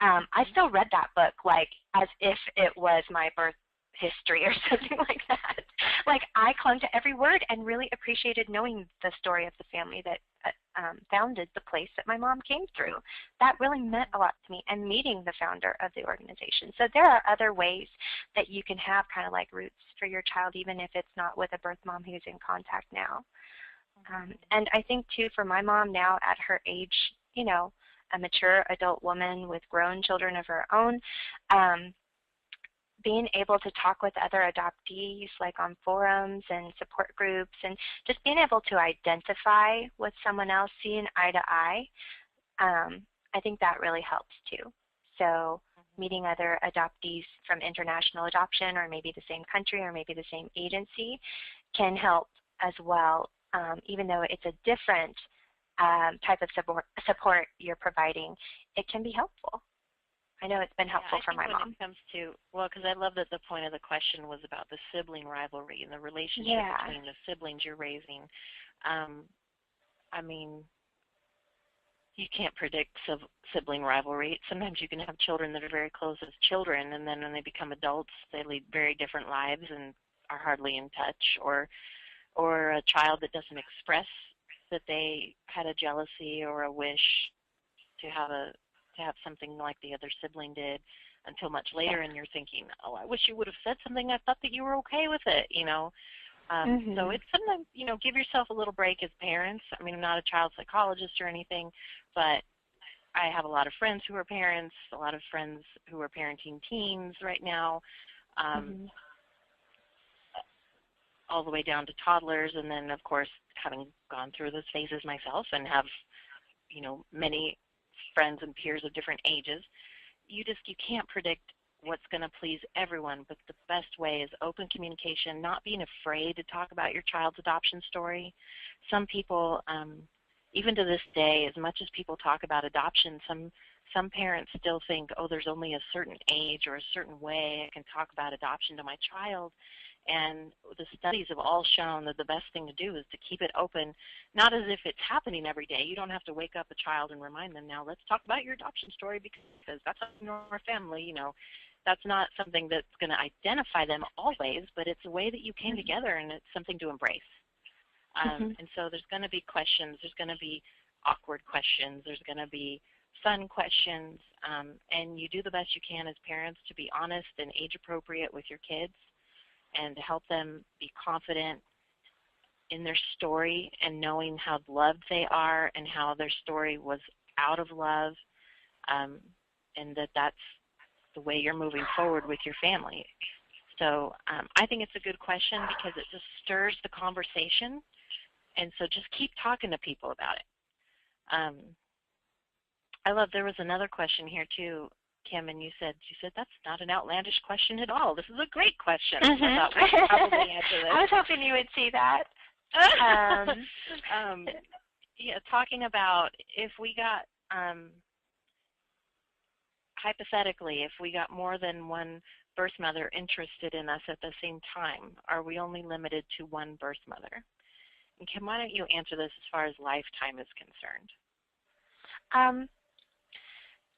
I still read that book like as if it was my birth history or something like that. Like I clung to every word and really appreciated knowing the story of the family that founded the place that my mom came through. That really meant a lot to me, and meeting the founder of the organization. So there are other ways that you can have kind of like roots for your child, even if it's not with a birth mom who's in contact now. And I think too, for my mom now at her age, a mature adult woman with grown children of her own, being able to talk with other adoptees, like on forums and support groups, and just being able to identify with someone else, seeing eye to eye, I think that really helps too. So meeting other adoptees from international adoption, or maybe the same country, or maybe the same agency, can help as well, even though it's a different type of support you're providing. It can be helpful. I know it's been helpful for my mom. When it comes to, well, because I love that the point of the question was about the sibling rivalry and the relationship between the siblings you're raising. I mean, you can't predict sibling rivalry. Sometimes you can have children that are very close as children, and then when they become adults, they lead very different lives and are hardly in touch, or a child that doesn't express that they had a jealousy or a wish to have something like the other sibling did until much later, and you're thinking, oh, I wish you would have said something. I thought that you were okay with it, you know. So it's sometimes, you know, give yourself a little break as parents. I mean, I'm not a child psychologist or anything, but I have a lot of friends who are parents, a lot of friends who are parenting teens right now, all the way down to toddlers, and then, of course, having gone through those phases myself and have, you know, many friends and peers of different ages, you can't predict what's going to please everyone, but the best way is open communication, not being afraid to talk about your child's adoption story. Some people, even to this day, as much as people talk about adoption, some parents still think, oh, there's only a certain age or a certain way I can talk about adoption to my child. And the studies have all shown that the best thing to do is to keep it open, not as if it's happening every day. You don't have to wake up a child and remind them, now let's talk about your adoption story because that's in our family. You know, that's not something that's going to identify them always, but it's a way that you came together, and it's something to embrace. And so there's going to be questions. There's going to be awkward questions. There's going to be fun questions. And you do the best you can as parents to be honest and age appropriate with your kids, and to help them be confident in their story and knowing how loved they are and how their story was out of love, and that's the way you're moving forward with your family. So I think it's a good question because it just stirs the conversation, and so just keep talking to people about it. I love, there was another question here too, Kim, and you said that's not an outlandish question at all. This is a great question. I thought we could probably answer this. I was hoping you would see that. Yeah, talking about if we got, hypothetically, if we got more than one birth mother interested in us at the same time, are we only limited to one birth mother? And Kim, why don't you answer this as far as lifetime is concerned?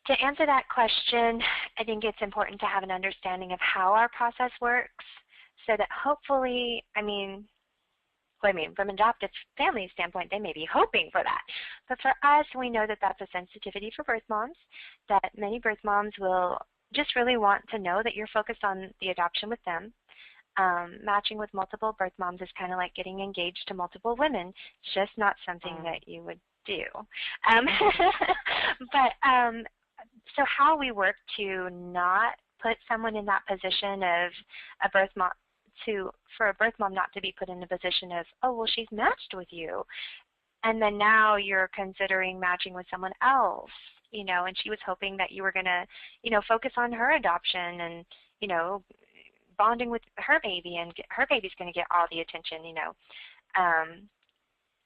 To answer that question, I think it's important to have an understanding of how our process works, so that hopefully, from an adoptive family standpoint, they may be hoping for that. But for us, we know that that's a sensitivity for birth moms, that many birth moms will just really want to know that you're focused on the adoption with them. Matching with multiple birth moms is kind of like getting engaged to multiple women. It's just not something that you would do. So how we work to not put someone in that position of a birth mom, for a birth mom not to be put in a position of, oh, well, she's matched with you, and then now you're considering matching with someone else, you know, and she was hoping that you were going to, you know, focus on her adoption and, you know, bonding with her baby, and her baby's going to get all the attention, you know.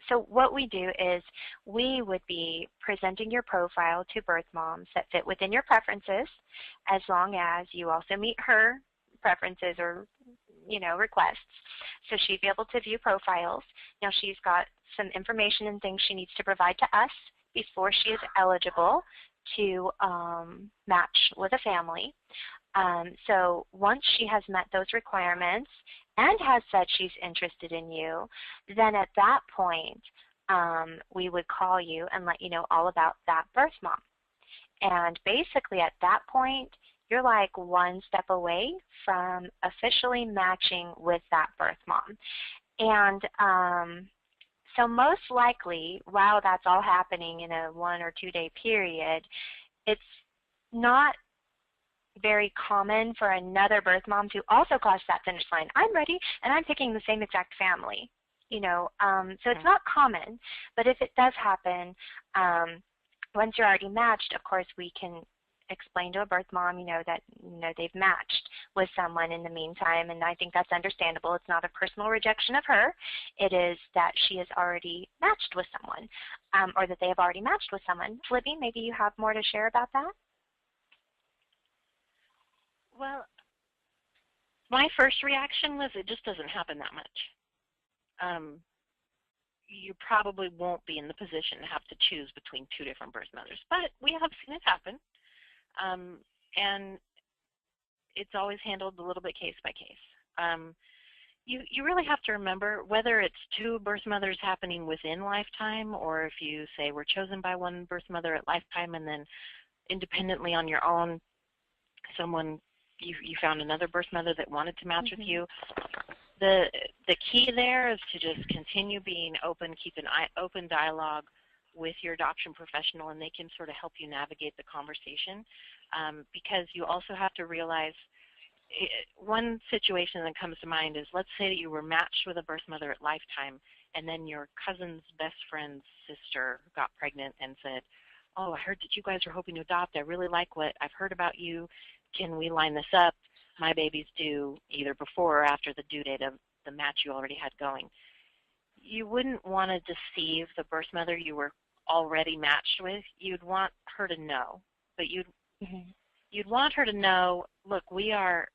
So what we do is we would be presenting your profile to birth moms that fit within your preferences, as long as you also meet her preferences or, you know, requests. So she'd be able to view profiles. Now she's got some information and things she needs to provide to us before she is eligible to match with a family. So once she has met those requirements and has said she's interested in you, then at that point we would call you and let you know all about that birth mom. And basically at that point, you're like one step away from officially matching with that birth mom. And So most likely, while that's all happening in a 1 or 2 day period, it's not very common for another birth mom to also cross that finish line. I'm ready, and I'm picking the same exact family. So it's not common, but if it does happen, once you're already matched, of course, we can explain to a birth mom, that they've matched with someone in the meantime, and I think that's understandable. It's not a personal rejection of her. It is that she has already matched with someone, or that they have already matched with someone. Libby, maybe you have more to share about that? Well, my first reaction was it just doesn't happen that much. You probably won't be in the position to have to choose between 2 different birth mothers, but we have seen it happen, and it's always handled a little bit case by case. You really have to remember whether it's 2 birth mothers happening within lifetime, or if you say we're chosen by 1 birth mother at lifetime and then independently on your own, you found another birth mother that wanted to match with you. The key there is to just continue being open, keep an open dialogue with your adoption professional, and they can sort of help you navigate the conversation, because you also have to realize one situation that comes to mind is, let's say that you were matched with a birth mother at lifetime, and then your cousin's best friend's sister got pregnant and said, oh, I heard that you guys are hoping to adopt. I really like what I've heard about you. Can we line this up? My baby's due either before or after the due date of the match you already had going. You wouldn't want to deceive the birth mother you were already matched with. You'd want her to know, but you'd want her to know, look, we are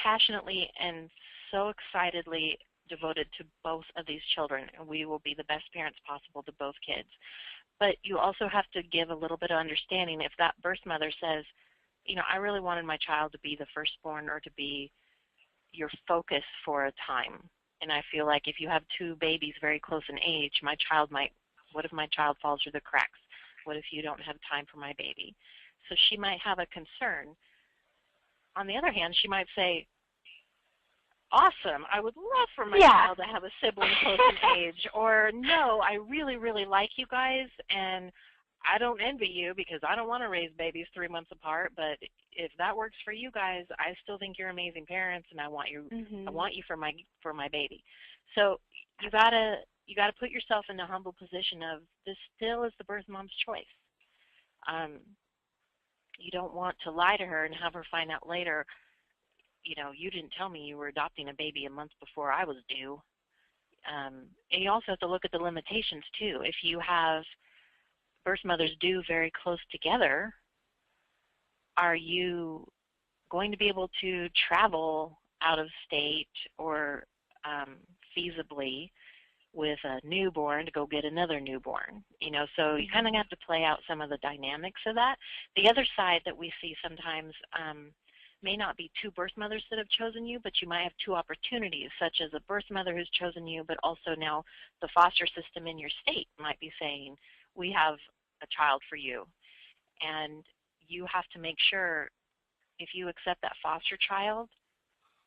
passionately and so excitedly devoted to both of these children, and we will be the best parents possible to both kids. But you also have to give a little bit of understanding if that birth mother says, I really wanted my child to be the firstborn or to be your focus for a time. And I feel like if you have 2 babies very close in age, what if my child falls through the cracks? What if you don't have time for my baby? So she might have a concern. On the other hand, she might say, awesome, I would love for my child to have a sibling close in age. Or, no, I really, really like you guys, and I don't envy you because I don't want to raise babies 3 months apart, but if that works for you guys, I still think you're amazing parents, and I want you for my baby. So you gotta put yourself in the humble position of this still is the birth mom's choice. You don't want to lie to her and have her find out later, you didn't tell me you were adopting a baby a month before I was due. And you also have to look at the limitations too. If you have birth mothers due very close together, are you going to be able to travel out of state or feasibly with a newborn to go get another newborn? So you kind of have to play out some of the dynamics of that. The other side that we see sometimes may not be 2 birth mothers that have chosen you, but you might have 2 opportunities, such as a birth mother who's chosen you, but also now the foster system in your state might be saying, we have a child for you. And you have to make sure, if you accept that foster child,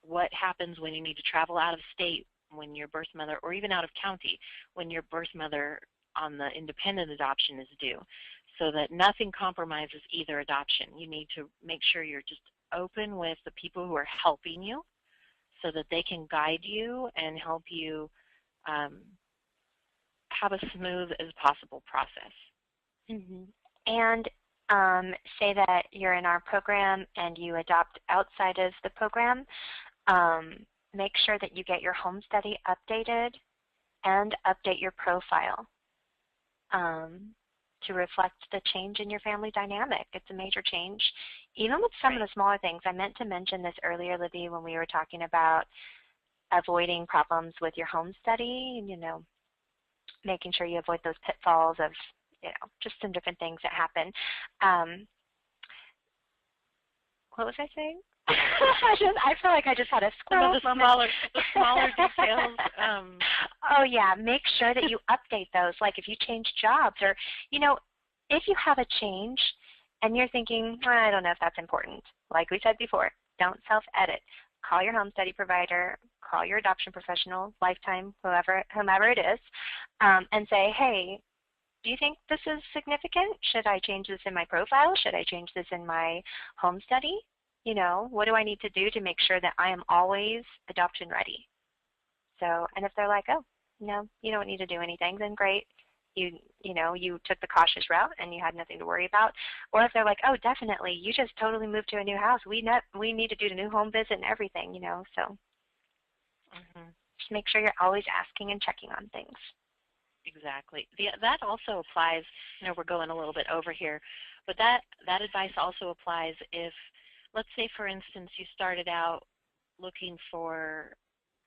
what happens when you need to travel out of state, when your birth mother, or even out of county, when your birth mother on the independent adoption is due, so that nothing compromises either adoption. You need to make sure you're just open with the people who are helping you so that they can guide you and help you have a smooth as possible process. And say that you're in our program and you adopt outside of the program, make sure that you get your home study updated and update your profile to reflect the change in your family dynamic. It's a major change. Even with some of the smaller things, I meant to mention this earlier, Libby, when we were talking about avoiding problems with your home study, making sure you avoid those pitfalls of, just some different things that happen. What was I saying? I feel like I just had a squirrel moment. The smaller details. Oh, yeah. Make sure that you update those. Like if you change jobs or, if you have a change and you're thinking, I don't know if that's important. Like we said before, don't self-edit. Call your home study provider. call your adoption professional, Lifetime, whomever it is, and say, hey, do you think this is significant? Should I change this in my profile? Should I change this in my home study? You know, what do I need to do to make sure that I am always adoption ready? So, and if they're like, oh, no, you don't need to do anything, then great. You took the cautious route and you had nothing to worry about. Or if they're like, oh, definitely, you just totally moved to a new house. We need to do the new home visit and everything, you know. So just make sure you're always asking and checking on things. Exactly. That also applies, we're going a little bit over here, but that advice also applies if, let's say, for instance, you started out looking for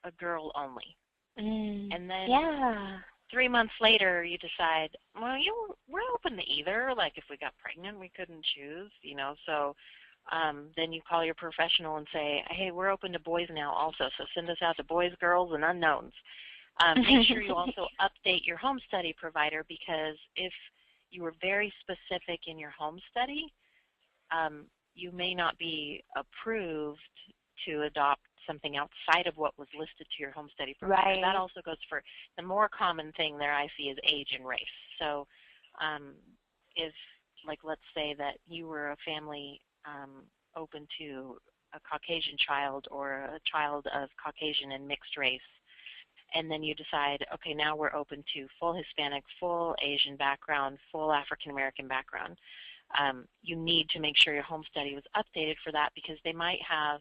a girl only. And then 3 months later you decide, well, we're open to either. Like if we got pregnant, we couldn't choose, So then you call your professional and say, hey, we're open to boys now also, so send us out to boys, girls, and unknowns. Make sure you also update your home study provider, because if you were very specific in your home study, you may not be approved to adopt something outside of what was listed to your home study provider. Right. That also goes for the more common thing there I see is age and race. So if, like, let's say that you were a family open to a Caucasian child or a child of Caucasian and mixed race, and then you decide, okay, now we're open to full Hispanic, full Asian background, full African American background, you need to make sure your home study was updated for that, because they might have,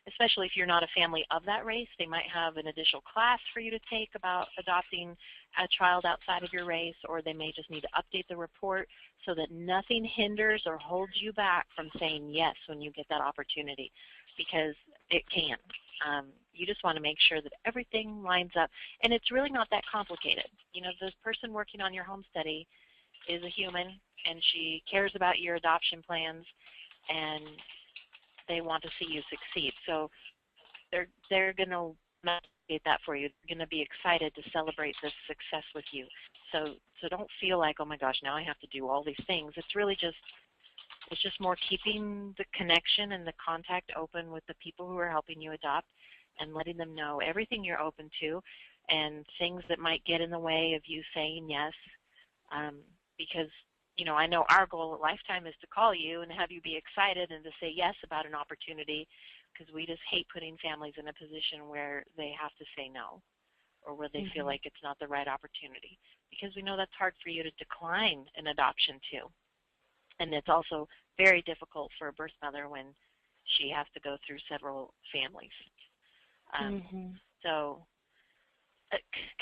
especially if you're not a family of that race, they might have an additional class for you to take about adopting a child outside of your race, or they may just need to update the report so that nothing hinders or holds you back from saying yes when you get that opportunity, because it can. You just want to make sure that everything lines up, and it's really not that complicated. The person working on your home study is a human, and she cares about your adoption plans, and they want to see you succeed. So they're going to navigate that for you. They're going to be excited to celebrate this success with you. So don't feel like, oh my gosh, now I have to do all these things. It's really just more keeping the connection and the contact open with the people who are helping you adopt, and letting them know everything you're open to and things that might get in the way of you saying yes. Because, I know our goal at Lifetime is to call you and have you be excited and to say yes about an opportunity, because we just hate putting families in a position where they have to say no, or where they feel like it's not the right opportunity, because we know that's hard for you to decline an adoption too. And it's also very difficult for a birth mother when she has to go through several families. So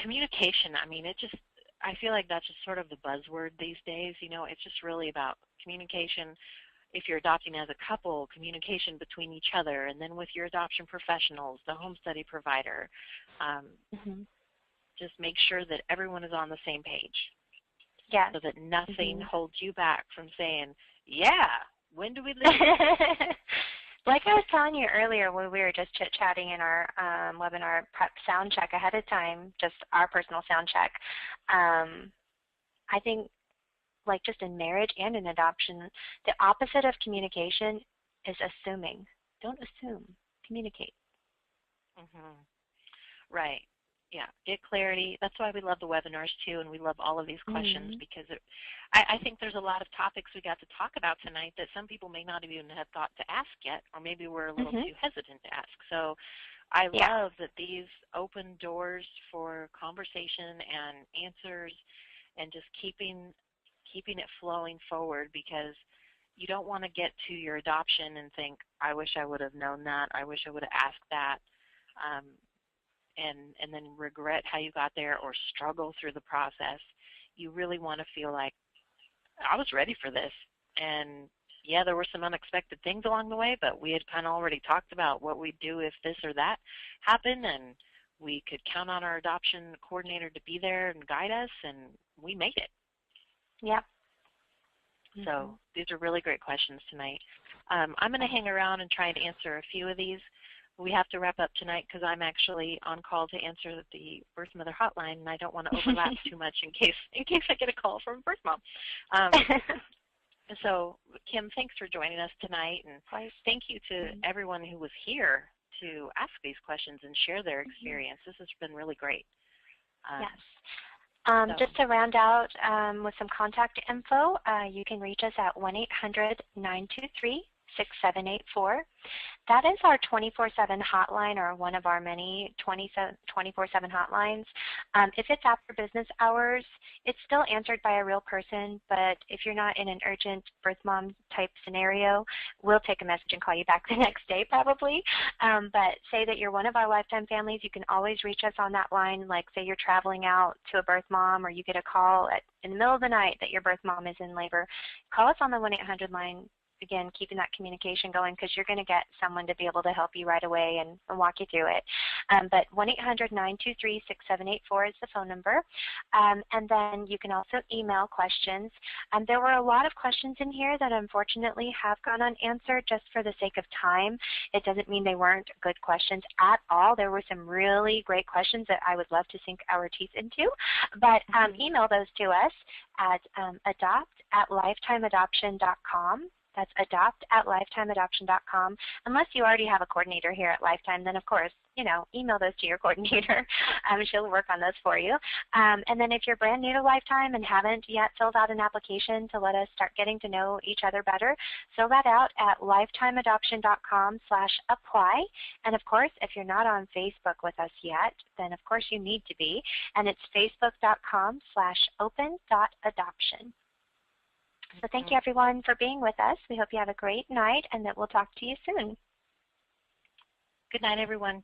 communication, I feel like that's just sort of the buzzword these days. It's just really about communication. If you're adopting as a couple, communication between each other, and then with your adoption professionals, the home study provider. Just make sure that everyone is on the same page. Yeah. So that nothing holds you back from saying, yeah, when do we leave? Like I was telling you earlier when we were just chit-chatting in our webinar prep sound check ahead of time, just our personal sound check, I think, like just in marriage and in adoption, the opposite of communication is assuming. Don't assume. Communicate. Right. Yeah, get clarity. That's why we love the webinars too, and we love all of these questions, because I think there's a lot of topics we got to talk about tonight that some people may not even have thought to ask yet, or maybe we're a little too hesitant to ask. So I love that these open doors for conversation and answers, and just keeping it flowing forward, because you don't want to get to your adoption and think, I wish I would have known that, I wish I would have asked that. And then regret how you got there or struggle through the process. You really want to feel like, I was ready for this. And yeah, there were some unexpected things along the way, but we had kind of already talked about what we'd do if this or that happened, and we could count on our adoption coordinator to be there and guide us, and we made it. Yep. So these are really great questions tonight. I'm going to hang around and try and answer a few of these. We have to wrap up tonight because I'm actually on call to answer the birth mother hotline, and I don't want to overlap too much in case I get a call from a birth mom. So, Kim, thanks for joining us tonight, and thank you to everyone who was here to ask these questions and share their experience. This has been really great. Yes. Just to round out with some contact info, you can reach us at 1-800-923-6784. That is our 24/7 hotline, or one of our many 24/7 hotlines. If it's after business hours, it's still answered by a real person, but if you're not in an urgent birth mom type scenario, we'll take a message and call you back the next day probably. But say that you're one of our lifetime families, you can always reach us on that line. Like say you're traveling out to a birth mom, or you get a call in the middle of the night that your birth mom is in labor, call us on the 1-800 line. Again, keeping that communication going, because you're going to get someone to be able to help you right away and walk you through it. But 1-800-923-6784 is the phone number. And then you can also email questions. There were a lot of questions in here that unfortunately have gone unanswered just for the sake of time. It doesn't mean they weren't good questions at all. There were some really great questions that I would love to sink our teeth into. But email those to us at adopt@lifetimeadoption.com. That's adopt@lifetimeadoption.com. Unless you already have a coordinator here at Lifetime, then of course, email those to your coordinator. She'll work on those for you. And then if you're brand new to Lifetime and haven't yet filled out an application to let us start getting to know each other better, fill that out at lifetimeadoption.com/apply. And of course, if you're not on Facebook with us yet, then of course you need to be. And it's facebook.com/open.adoption. So thank you, everyone, for being with us. We hope you have a great night and that we'll talk to you soon. Good night, everyone.